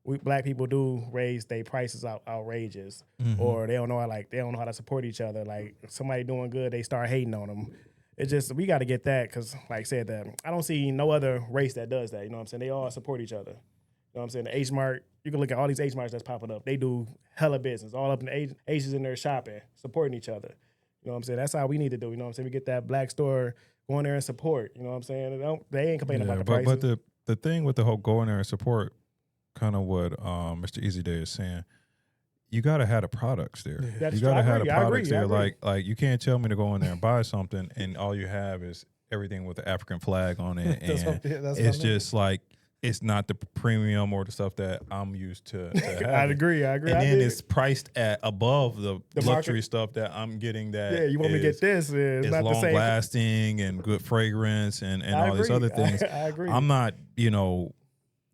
we black people do raise their prices outrageous, or they don't know how to support each other. Like, somebody doing good, they start hating on them. It's just, we got to get that, because like I said, that I don't see no other race that does that. You know what I'm saying? They all support each other. You know what I'm saying? The H Mart, you can look at all these H Marts that's popping up. They do hella business. All up in the H's in there shopping, supporting each other. You know what I'm saying? That's how we need to do. You know what I'm saying? We get that black store, go in there and support. You know what I'm saying? They ain't complaining about the prices. But the thing with the whole go in there and support, kind of what Mr. Easy Day is saying, you gotta have the products there. That's you gotta have the products there. Like you can't tell me to go in there and buy something and all you have is everything with the African flag on it, and it's just like, it's not the premium or the stuff that I'm used to I agree. And then it's priced at above the luxury market stuff that I'm getting. That you want me to get this? It's not long the same. lasting and good fragrance and all these other things. I agree. I'm not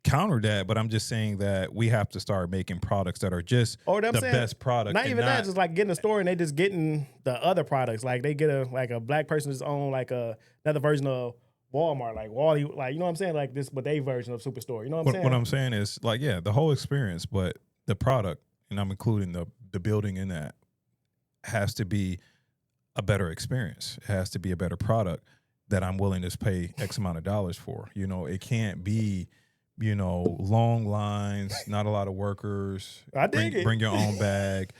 counter that, but I'm just saying that we have to start making products that are just best product. Not even that, just like getting a store and they just getting the other products. Like, they get a black person's own another version of Walmart, like Wally, like, you know what I'm saying? Like this, but they version of Superstore. You know what I'm saying? What I'm saying is, like, yeah, the whole experience, but the product, and I'm including the building in that, has to be a better experience. It has to be a better product that I'm willing to pay X amount of dollars for. It can't be, long lines, not a lot of workers. I dig it. Bring your own bag,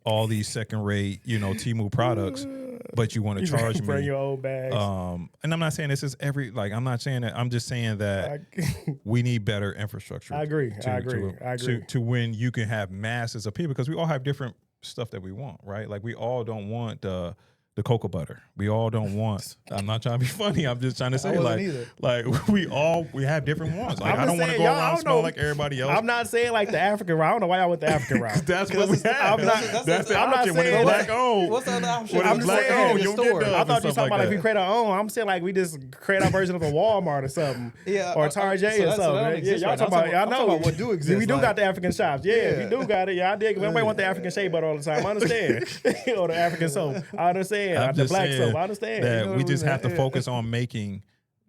all these second rate, Temu products. But you want to charge me. Bring your own bags. And I'm not saying this is I'm not saying that. I'm just saying that we need better infrastructure. I agree. To when you can have masses of people, because we all have different stuff that we want, right? Like, we all don't want the the cocoa butter. We all don't want. I'm not trying to be funny. I'm just trying to say wasn't like we have different wants. Like I'm I just don't want to saying, go y'all, I around don't smelling know. like everybody else. I'm not saying like the African route. I don't know why y'all went the African route. That's what we have. I'm not- That's the I'm not option when saying it's that. black owned. What's the other option? When I'm it's just black saying, owned, the you don't store. get I Dove thought and you stuff talking like about like we that. create our own. I'm saying like we just create our version of a Walmart or something. Yeah, Or Target or that something. don't Yeah, exist y'all right now. talking about. I'm Y'all know talking about what do exist. We do like, got the African shops. Yeah, Yeah. we do got it. Yeah, I dig. Nobody want the African shea butter all the time. I understand. Or the African soap. I understand. I'm The just black saying soap. I understand. that You know we what just I mean? have to focus on making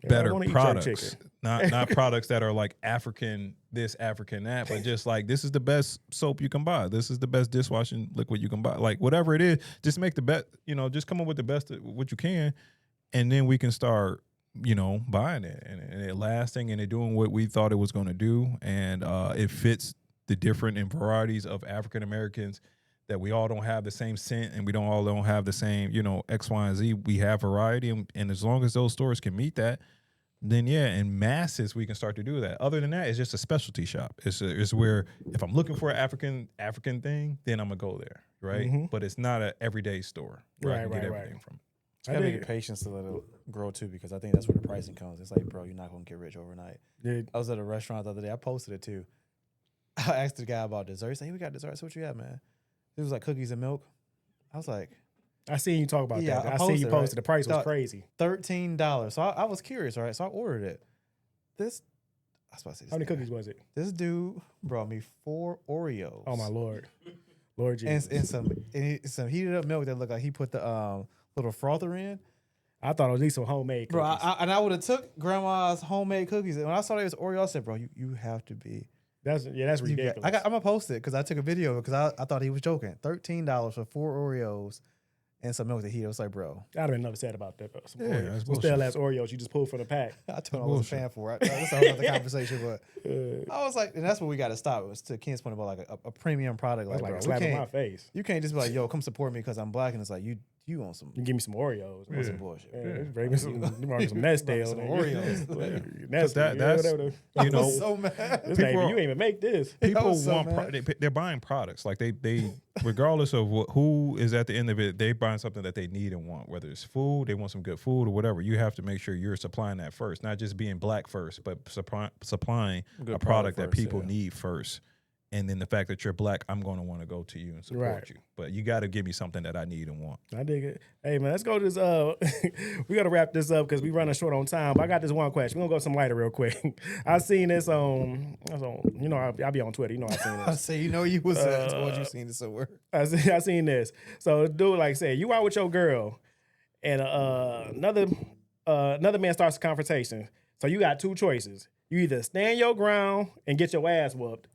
I better wanna eat jerk products, chicken. not products that are like African this, African that, but just like this is the best soap you can buy. This is the best dishwashing liquid you can buy. Like whatever it is, just make the best. Just come up with the best of what you can, and then we can start buying it and it lasting and it doing what we thought it was going to do, and it fits the different and varieties of African Americans. That we all don't have the same scent and we don't have the same, X, Y, and Z. We have variety, and as long as those stores can meet that, then yeah, in masses we can start to do that. Other than that, it's just a specialty shop. It's where if I'm looking for an African thing, then I'm gonna go there, right? Mhm. But it's not an everyday store where I can Right, get right, everything from. It's gotta I be dig the it. patience to let it grow too, because I think that's where the pricing comes. It's like, bro, you're not gonna get rich overnight. Yeah. I was at a restaurant the other day. I posted it too. I asked the guy about dessert. He said, "Hey, we got dessert. So what you got, man?" It was like cookies and milk. I was like, I seen you talk about Yeah, that. I I seen you posted, posted. right? The price was Thought- crazy. $13. So I was curious, right? So I ordered it. I was about to say this. How many guy. cookies was it? This dude brought me 4 Oreos. Oh my lord, Lord Jesus! And some heated up milk that looked like he put the little frother in. I thought it was at least some homemade Bro, cookies. I would have took grandma's homemade cookies. And when I saw it was Oreo, I said, bro, you have to be. That's ridiculous. I'm gonna post it because I took a video because I thought he was joking. $13 for 4 Oreos and some milk that he was like, bro. I'd have been enough sad about that. Bro. Some Yeah, Oreos. that's Some stale bullshit. ass Oreos you just pulled from the pack. I told him I wasn't a fan for it. That's a whole other conversation, but I was like, and that's what we got to stop. It was to Ken's point about like a premium product. That's Like, like a bro, slap in my face. you can't just be like, yo, come support me because I'm black, and it's like you want some, You give me some Oreos. you want some bullshit. Yeah, bring me some Nestle. Some Oreos. Oreos. Nestle. that's- whatever the- you know, I was so mad. This people nigga, are- you ain't even make this. People was so want mad. they're buying products like they regardless of who is at the end of it, they buying something that they need and want. Whether it's food, they want some good food or whatever. You have to make sure you're supplying that first, not just being black first, but supplying Good a product product that first, people yeah. need first. And then the fact that you're black, I'm going to want to go to you and support Right. you. But you got to give me something that I need and want. I dig it. Hey man, let's go to this. We gotta wrap this up because we running short on time. But I got this one question. We're gonna go some lighter real quick. I seen this on I be on Twitter. I seen I this. say, you was I told you seen this somewhere. I seen this. So dude, like say you out with your girl, and another man starts a confrontation. So you got two choices. You either stand your ground and get your ass whooped,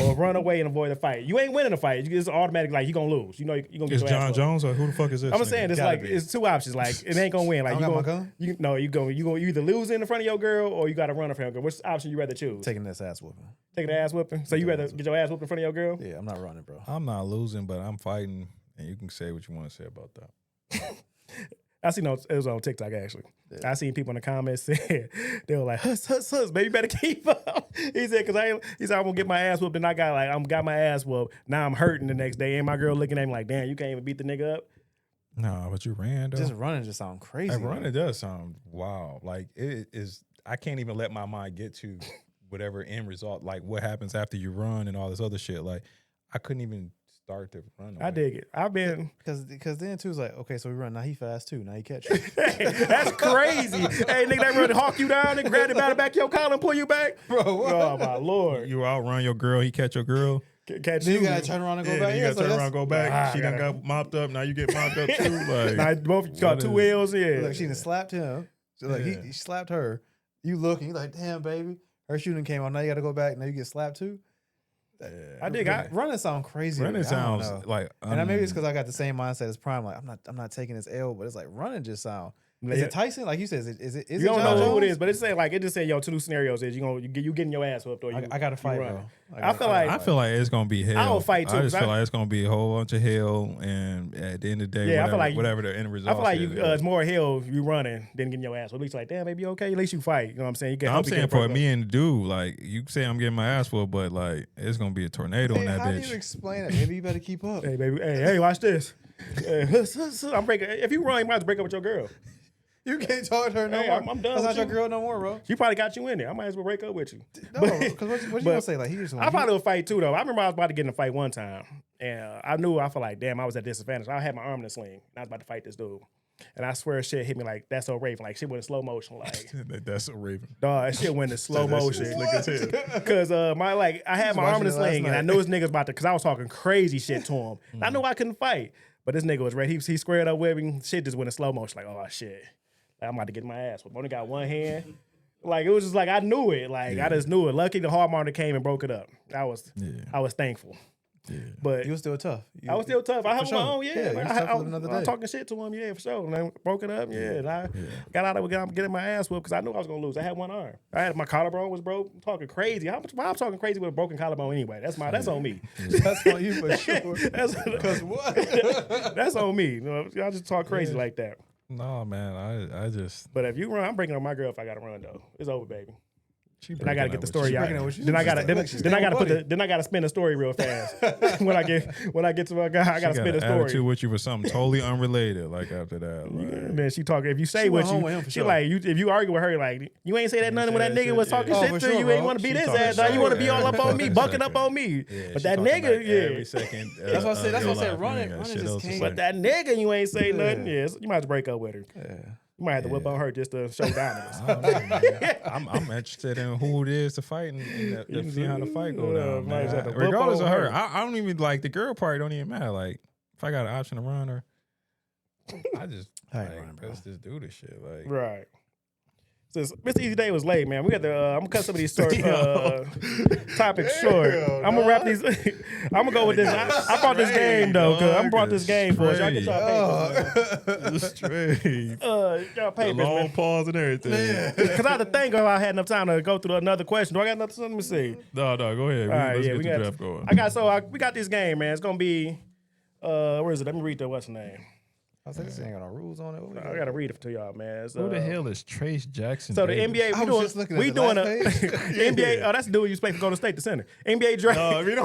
or run away and avoid the fight. You ain't winning the fight. It's automatic like you gonna lose. You gonna get Is your ass John whooped. Jones or who the fuck is this? I'm nigga? saying it's Gotta like be. it's two options. Like it ain't gonna win. Like I you don't got gonna, my gun? you either lose in front of your girl or you got to run in front of your girl. Which option you rather choose? Taking this ass whooping. Taking the ass whipping. So you rather get your ass whooped in front of your girl? Yeah, I'm not running, bro. I'm not losing, but I'm fighting, and you can say what you want to say about that. I seen it was on TikTok actually. I seen people in the comments saying they were like, "Huss, baby, you better keep up." He said, "Cause he said I'm gonna get my ass whooped, and I got my ass whooped. Now I'm hurting the next day, and my girl looking at me like, damn, you can't even beat the nigga up." No, but you ran though. Just running just sound crazy. Hey, running does sound wild. Like it is. I can't even let my mind get to whatever end result. Like what happens after you run and all this other shit. Like I couldn't even start to run. I dig it. I've been. Because then too is like, okay, so we run. Now he fast too. Now he catch you. That's crazy. Hey, nigga, that really hawk you down and grab it by the back of your collar and pull you back, Bro, what? Oh my lord. You outrun your girl. He catch your girl. Catch Then you. you gotta turn around and go Yeah, back. then you Yeah, gotta so turn that's- around, and go back. Ah, She done gotta- got mopped up. Now you get mopped up too. Like Now both got two L's. Yeah. Look, she done slapped him. So like Yeah. he slapped her. You look and you like, damn, baby. Her shooting came out. Now you gotta go back. Now you get slapped too. I dig. Running sound crazy. to me. running I don't sounds know. like. And maybe it's because I got the same mindset as Prime. Like I'm not taking this L, but it's like running just sound. Is Yeah. it Tyson? Like you said, is it? You don't John know who it Jones? is, but it just say your two scenarios is you getting your ass whooped or you I gotta fight, run. bro. I feel like it's gonna be hell. I would fight too. I just feel like it's gonna be a whole bunch of hell, and at the end of the day, Yeah, I feel like whatever the end result. I feel like is, it's more hell you running than getting your ass. At least like, damn, baby, you okay? At least you fight. You know what I'm saying? You get. I'm saying for me and the dude, like you say, I'm getting my ass whooped, but like it's gonna be a tornado in that How bitch. do you explain it? Maybe you better keep up. Hey, baby. Hey, watch this. I'm breaking. If you run, you might have to break up with your girl. You can't talk to her no Hey, more. I'm done That's with not your you. girl no more, bro. She probably got you in there. I might as well break up with you. No, because what you gonna say? Like he just. I probably would fight too, though. I remember I was about to get in a fight one time, and I felt like, damn, I was at disadvantage. I had my arm in a sling, and I was about to fight this dude. And I swear shit hit me like, that's so Raven. Like, shit went in slow motion. Like, That's so Raven. dog, that shit went in slow motion. Look at him. Because I had my arm in a watching it last sling, and I night. knew this nigga was about to, because I was talking crazy shit to him. I knew I couldn't fight, but this nigga was ready. He squared up with me. Shit just went in slow motion. Like, oh, shit. Like, I'm about to get my ass whooped. Only got one hand. Like, it was just like, I knew it. Like, I just knew it. Lucky the hard monitor came and broke it up. I was thankful. Yeah. But You was still tough. I was still tough. I had for my sure. own, Yeah, yeah. you Man, was tough I for another was day. talking shit to him, yeah, for sure. And I broke it up, yeah. And I got out of it, getting my ass whooped because I knew I was gonna lose. I had one arm. I had my collarbone was broke. I'm talking crazy. Why I'm talking crazy with a broken collarbone anyway? That's on me. That's on you for sure. Because what? that's on me. You know, I just talk crazy like that. No, man, I just. But if you run, I'm breaking up my girl if I gotta run though. It's over, baby. Then I gotta get the breaking story up out. breaking up with you. Then I gotta She's then I staying gotta buddy. then I gotta spin the story real fast. when I get to my guy, I gotta spin the story. Attitude with you for something totally unrelated. Like after that, like, And then she talking. If you say She what went home with him you, for she sure. like you. If you argue with her, like you ain't say that nothing when that say nigga that was shit, talking yeah. shit Oh, for to sure, you. bro. Ain't want to beat She his talking ass. Now shit you want to be all every up on me, bucking up second. on me. Yeah, But she that talking nigga, like yeah. every second. That's what I said. That's what I said. your Run life, it. you Run ain't it got just shit else to can't. say. But that nigga, you ain't say nothing. Yeah, you might have to break up with her. Yeah. You might have to whip on her just to show dominance. I don't know, man. I'm interested in who it is to fight and see how the fight go down, might just have man. to whip Regardless on of her, her. I don't even like the girl part. Don't even matter. Like if I got an option to run her, I just I ain't like, running, bro. let's just do this shit. Like Right. Since Mr. Easy Day was late, man, we got the. I'm gonna cut some of these topics short. I'm gonna wrap these. I'm gonna go with this. I brought this game though, cause I brought this game for us. Y'all get y'all papers. straight. Y'all papers, Long man. pause and everything. Cause I had to think if I had enough time to go through another question. Do I got enough? Let me see. No, go ahead. All right, Let's yeah, get we the got. draft going. We got this game, man. It's gonna be. Where is it? Let me read the what's the name. I was like, this ain't got no rules on it. What we I got? gotta read it to y'all, man. It's, Who the hell is Trace Jackson? So the Davis? NBA, I was just looking at the doing last a page. NBA. Oh, that's the dude you play for Golden State, the center. NBA draft. Nobody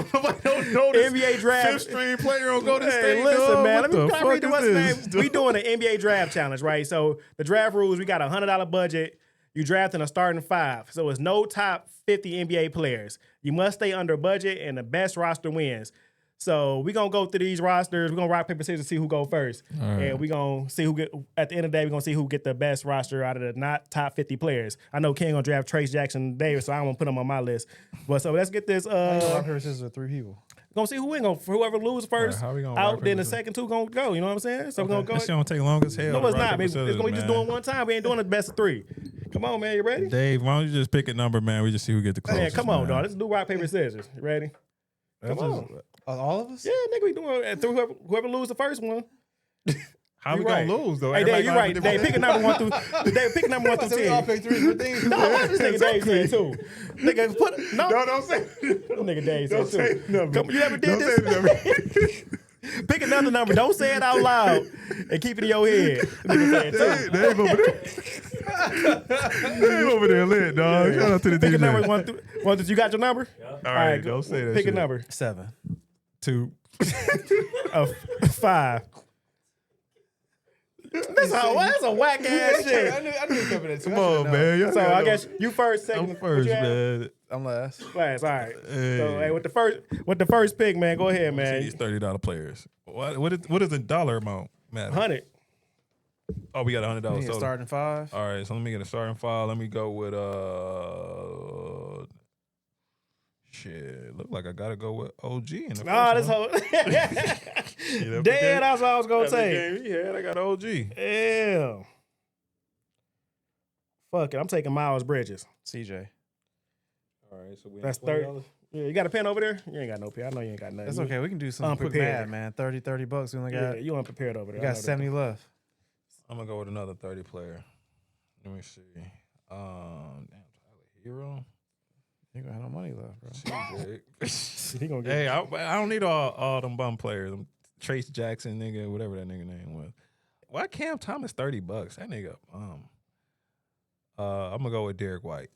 don't know this NBA draft. fifth string player on Golden Hey, State. listen, dog. man. What Let me the can I read the fuck what's is the this, name. We doing an NBA draft challenge, right? So the draft rules, we got a $100 budget. You drafting a starting five. So it's no top 50 NBA players. You must stay under budget, and the best roster wins. So we're gonna go through these rosters. We're gonna rock, paper, scissors, see who go first. And we're gonna see who get at the end of the day, we're gonna see who get the best roster out of the not top 50 players. I know King gonna draft Trace Jackson Davis, so I won't put him on my list. But so let's get this Rock, paper, scissors are 3 people. gonna see who win. Whoever loses first how we gonna rock, out, paper, then the scissors? second two gonna go. You know what I'm saying? So we're gonna go. That shit gonna take long as hell. No, to it's rock, not. paper, It's gonna be scissors, just man. doing one time. We ain't doing the best of 3. Come on, man. You ready? Dave, why don't you just pick a number, man? We just see who get the closest. Man, come on, man. dog. Let's do rock, paper, scissors. You ready? That's Come just- on. All of us? Yeah, nigga, we doing through whoever lose the first one. How we You gonna right. lose though? Hey, Dave, you right. Everybody Dave, pick a number 1 through. Dave, pick a number 1 I through said we all 10. pick 3 different things. No, what this nigga Dave said too. Nigga, put no. don't say. This nigga Dave said Don't say too. the number. Come, you ever did Don't this? say the number. Pick another number. Don't say it out loud and keep it in your head. Nigga said 2. Dave over there. Dave over there lit, dog. Shout out to the Pick a DJ. number 1 through. You got your number? All right, don't say that. Pick shit. a number. 7. 2. 5. That's a whack ass shit. I knew it coming at 2. Come on, man. Y'all So gotta I know. guess you first, second. I'm what first, you have? man. I'm last. Last, all right. Hey. So hey, with the first pick, man, go ahead, man. These $30 players. What is the dollar amount, man? 100. Oh, we got $100 You need a total. starting 5. All right, so let me get a starting file. Let me go with shit. Look like I gotta go with OG in the Nah, first this one. whole dead. That's what I was gonna say. Yeah, I got OG. Damn. Fuck it, I'm taking Miles Bridges. CJ. All right, so we That's 30. Yeah, you got a pen over there? You ain't got no pen. I know you ain't got nothing. That's okay. We can do some quick Unprepared. math, man. $30 we only Yeah, got. you unprepared over there. We I got know that. 70 left. I'm gonna go with another 30 player. Let me see. Damn, Tyler Hero. You gonna have no money left, bro. He gonna get Hey, I don't need all them bum players. Trace Jackson, nigga, whatever that nigga name was. Why Cam Thomas $30? That nigga, I'm gonna go with Derek White.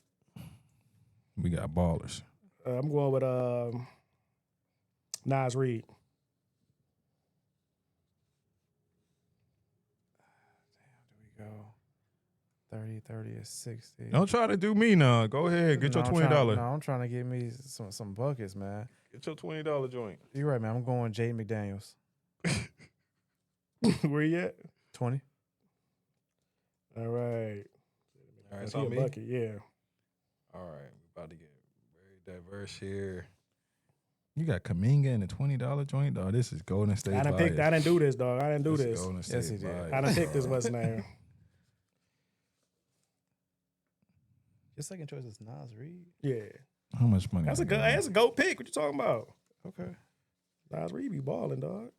We got ballers. I'm going with Nas Reed. Go 30 is 60. Don't try to do me now. Go ahead, get your $20. I'm trying to get me some buckets, man. Get your $20 joint. You're right, man. I'm going Jaden McDaniels. Where you at? 20. All right. All right, He so a me. bucket, yeah. All right, we about to get very diverse here. You got Kuminga in the $20 joint, dog. This is Golden State. I didn't do this, dog. I didn't do this. Golden State Yes, he did. bias, I done picked this dog. what's name. Your second choice is Nas Reed. Yeah. How much money? That's I a good. got? That's a GOAT pick. What you talking about? Okay. Nas Reed be balling, dog.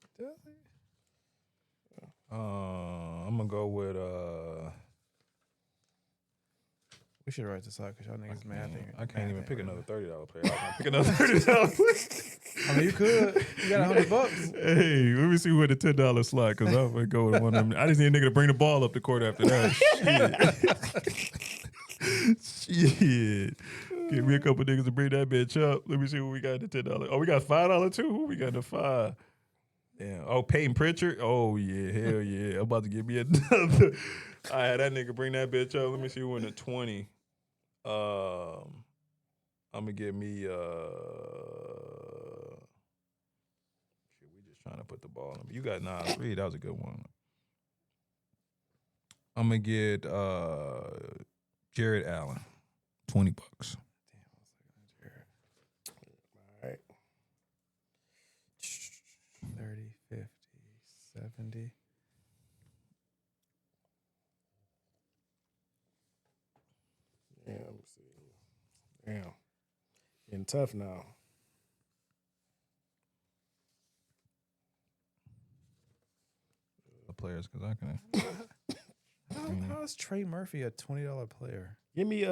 I'm gonna go with We should write this out because y'all niggas mad. I can't even pick another $30 player. I can pick another $30. I mean, you could. You got $100. Hey, let me see where the $10 slot, because I'm gonna go with one of them. I just need a nigga to bring the ball up the court after that. Shit. Give me a couple niggas to bring that bitch up. Let me see what we got in the $10. Oh, we got $5 too? Who we got the 5? Damn. Oh, Peyton Pritchard? Oh, yeah. Hell yeah. I'm about to give me another. I had that nigga bring that bitch up. Let me see who in the 20. I'm gonna get me shit, we just trying to put the ball in. You got Nas Reed, that was a good one. I'm gonna get Jared Allen, $20. All right. 30, 50, 70. Yeah, let me see. Damn. Getting tough now. The players, because I can. How is Trey Murphy a $20 player? Give me I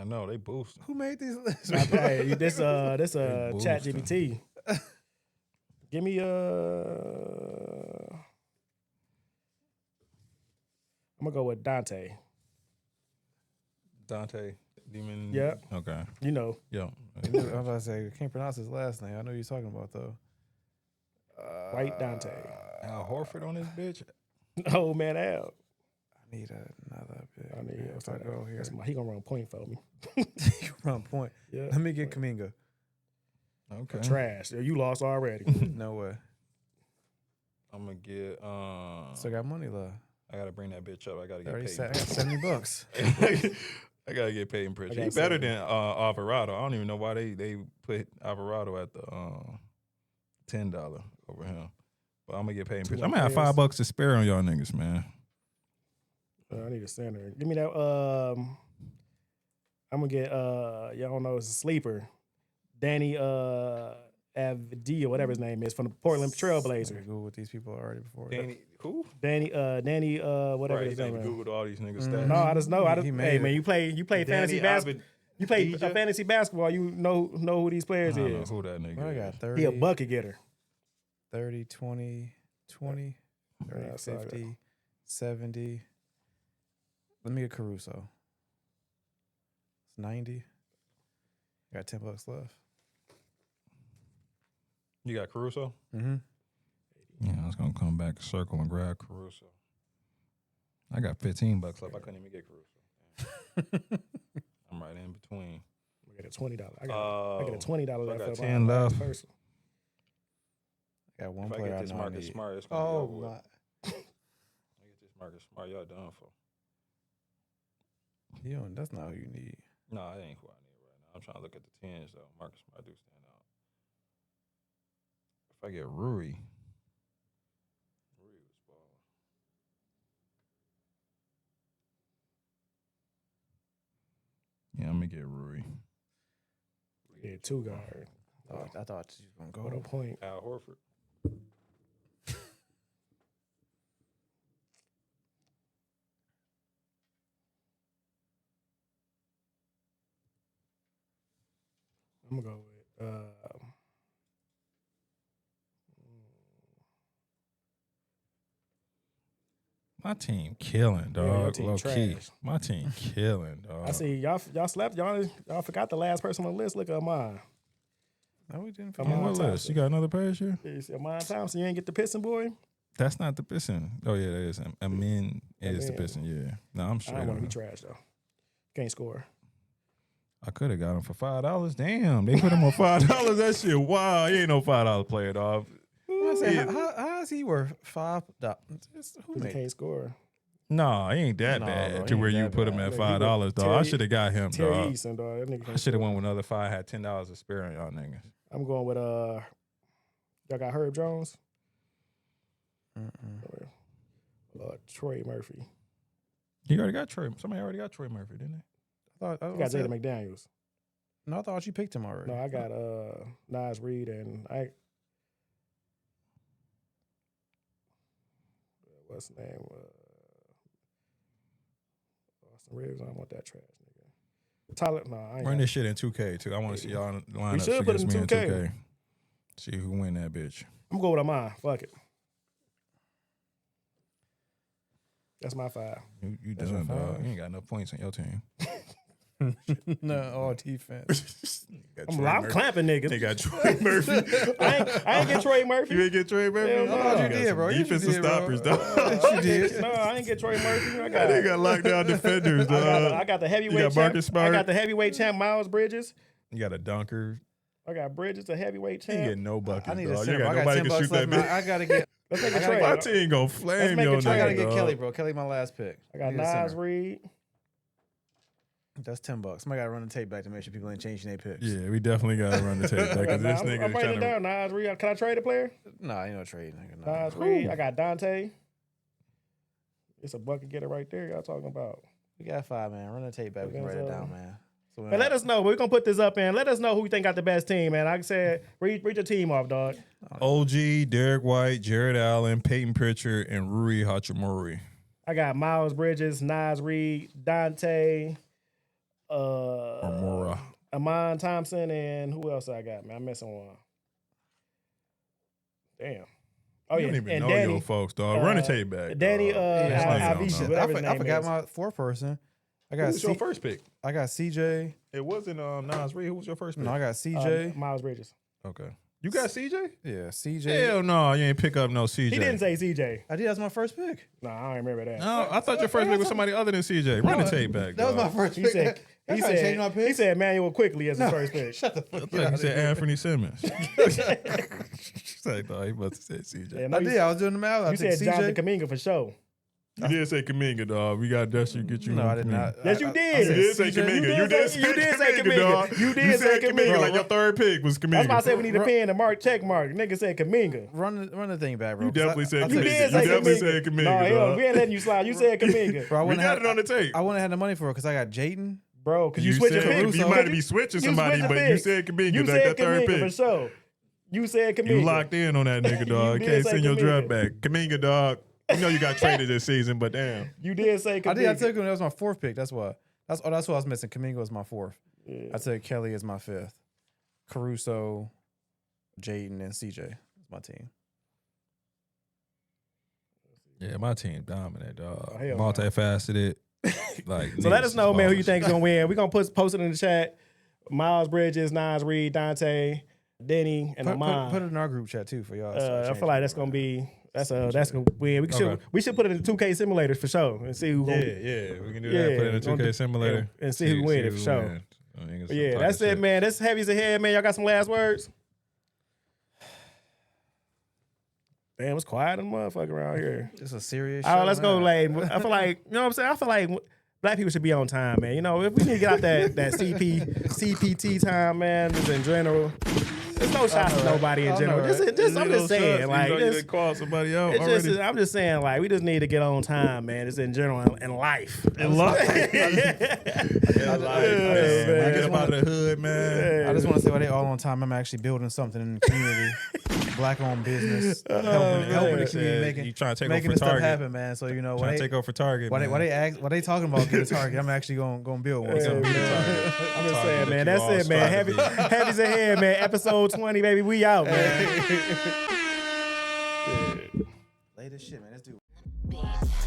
know they boosting. Who made these lists? hey, this They Chat boosting. GPT. Give me I'm gonna go with Dante. Dante Demon. Yeah. Okay. You know. Yeah. I was about to say, I can't pronounce his last name. I know who you're talking about, though. White Dante. Al Horford on this bitch. Oh man, Al. I need another bit. I need If I go here. he gonna run point for me. Run point. Yeah. Let me get Kuminga. Okay. Trash. You lost already. No way. I'm gonna get. Still got money left. I gotta bring that bitch up. I gotta get 30 paid. I got $70. I gotta get paid in Pritchard. I He's got better 70. than Alvarado. I don't even know why they put Alvarado at the $10 over him. But I'm gonna get paid in Pritchard. I'm gonna have $5 to spare on y'all niggas, man. I need a center. Give me that. I'm gonna get. Y'all don't know it's a sleeper. Danny Avdia, whatever his name is, from the Portland Trailblazers. Google what these people are already before. Danny, who? Danny, whatever Right, his he name is. Googled all these niggas' Mm. stats. No, I just know. He made Hey it. man, you play fantasy basketball. You play Abdija? fantasy basketball. You know who these I players don't know is. who that nigga I is. got 30. He a bucket getter. 30, 20, 20, 30, Yeah, I saw that. 50, 70. Let me get Caruso. It's 90. Got $10 left. You got Caruso? Mm-hmm. Yeah, I was gonna come back, circle, and grab Caruso. I got $15 left. I couldn't even get Caruso. I'm right in between. I got a $20. I got a $20 left. got for 10 my left. person. I got one If I player get I this know I Marcus need. Smart, it's gonna be Oh, over with. my. I get this Marcus Smart, y'all done for. That's not who you need. No, that ain't who I need right now. I'm trying to look at the tens though. Marcus Smart do stand out. If I get Rui was balling. Yeah, I'm gonna get Rui. Yeah, two guard. I thought you was going What to a go. point. Al Horford. I'm gonna go with. My team killing, Yeah, your dog. team Low key. trash. My team killing, dog. I see y'all slept. Y'all forgot the last person on the list. Look at mine. No, we didn't. Come Man, on, what Thompson. list? You got another page here? You see Amon Thompson. You ain't get the pissing boy. That's not the pissing. Oh yeah, that is. Amin is the Amin. pissing. Yeah. No, I'm I straight don't want on to be it. trash though. Can't score. I could have got him for $5. Damn, they put him on $5. That shit. Wow, he ain't no $5 player, dog. I say, how is he worth $5? Who He made can't score. No, he ain't that No, bad bro, to he where ain't you that put him bad. at Nigga, $5, dog. I Terry- should have got him, Terry dog. Eason, dog. That nigga I can't should have score. went with another $5. Had $10 to spare on y'all niggas. I'm going with y'all got Herb Jones. Troy Murphy. You already got Troy. Somebody already got Troy Murphy, didn't they? I You got Jaden McDaniels. No, I thought you picked him already. No, I got Nas Reed and what's the name? Austin Reeves. I don't want that trash nigga. Tyler, no, I ain't. Run got- this shit in 2K too. I want to see y'all line We up should put it against in me in 2K. 2K. See who win that bitch. I'm going with Amon. Fuck it. That's my 5. You That's done, your dog. five? You ain't got no points on your team. No, all defense. I'm clamping niggas. They got Troy Murphy. I ain't get Troy Murphy. You ain't get Troy Murphy? Hell no. I thought you got did, some bro. Yes, you Defensive did, bro. stoppers, dog. Yes, you did. No, I ain't get Troy Murphy. I They got lockdown defenders, dog. I got the You heavyweight got champ. Marcus I Smart. got the heavyweight champ Miles Bridges. You got a dunker. I got Bridges, the heavyweight You ain't champ. getting no buckets, I need dog. a You center. got I got nobody 10 can shoot bucks that left. bitch. I gotta get. Let's make a I gotta trade. My get- team gonna flame make a your trade. I gotta nigga, get dog. Kelly, bro. Kelly, my last pick. I got need a Nas center. Reed. That's $10. Somebody gotta run the tape back to make sure people ain't changing their picks. Yeah, we definitely gotta run the tape back because this I'm nigga writing trying it to. down. Nas Reed. Can I trade a player? Nah, ain't no trade, nigga. Nah. Nas Reed. I got Dante. It's a bucket getter right there. Y'all talking about? We got 5, man. Run the tape back. We can write it down, man. So And let us know. We're gonna put this up in. Let us know who you think got the best team, man. Like I said, read your team off, dog. OG, Derek White, Jared Allen, Peyton Pritchard, and Rui Hachimura. I got Miles Bridges, Nas Reed, Dante, Mora. Amon Thompson, and who else I got, man? I'm missing one. Damn. Oh, You yeah. don't even and know Danny, your folks, dog. Run the tape back. Danny dog. This nigga don't Avisha, know. whatever his I name forgot is. my 4th person. I Who got was your first pick? I got CJ. It wasn't Nas Reed. Who was your first pick? No, I got CJ. Miles Bridges. Okay. You got CJ? Yeah, CJ. Hell no, you ain't pick up no CJ. He didn't say CJ. I did. That's my first pick. No, I don't remember that. No, I thought your first pick was somebody other than CJ. Run the tape back. That was dog. my first He pick. said He changed my pick. he said Manuel Quickly as his first pick. Shut the fuck I up. thought he said Anthony Simmons. Like, no, he must have said CJ. Yeah, no, I did. I was doing the math. I You took said Jonathan CJ. Kaminga for sure. You did say Kaminga, dog. We got Dusty to get you. No, on I did Kuminga. not. Yes, you I did. You did say CJ. Kaminga. You did say Kaminga. dog. You did say Kaminga. Like your third pick was Kaminga. That's why I said we need a pen and check mark. Nigga said Kaminga. Run the thing back, bro. You definitely said I Kaminga. You took- did You say definitely Kaminga. said Kaminga, No, hell, dog. we ain't letting you slide. You said Kaminga. Bro, I We wouldn't got have- it on the tape. I wouldn't have had the money for it because I got Jayden. Bro, because You you switching said picks. you might be switching somebody, switching but you picks. said Kaminga. You Like said that third Kaminga for pick. sure. You said Kaminga. You locked in on that nigga, dog. You did Can't say send your Kaminga. draft back. Kaminga, dog. You know you got traded this season, but damn. You did say Kaminga. I did. I took him. That was my 4th pick. That's why. That's what I was missing. Kaminga was my 4th. Yeah. I took Kelly as my 5th. Caruso, Jayden, and CJ is my team. Yeah, my team dominant, dog. Oh, hell no. Multifaceted. Like, So let niggas us know, is man, who you ballers. think is gonna win. We're gonna post it in the chat. Miles Bridges, Nas Reed, Dante, Denny, and Amon. Put it in our group chat too for y'all. I feel like that's gonna be that's gonna win. We should put it in the 2K simulators for sure and see who. Yeah, Gonna, yeah. We can do Yeah, that. Put it in a gonna 2K do- simulator. and see who win it for sure. win. But yeah, that's it, man. That's heavy's ahead, man. Y'all got some last words? Damn, it's quiet in the motherfucker around here. It's a serious. All right, show, let's go, man. like I feel like you know what I'm saying. I feel like black people should be on time, man. You know, if we need to get out that CPT time, man, just in general. There's no shots to nobody in I general. know, right? I'm just saying, like, you call somebody out it's already. just, I'm just saying, like, we just need to get on time, man. Just in general in life. In life. Yeah, Man, man. get up out of the hood, man. I just want to say while they all on time, I'm actually building something in the community. black-owned business, helping man. the community, You trying to take making over this stuff Target. happen, man. So you know, Trying to take over Target. why man. they talking about get a Target? I'm actually gonna build one. Yeah, So. man. I'm just saying, man. that That's you all it, man. strive to be. Heavy's ahead, man. Episode 20, baby. We out, man. Latest shit, man. Let's do it.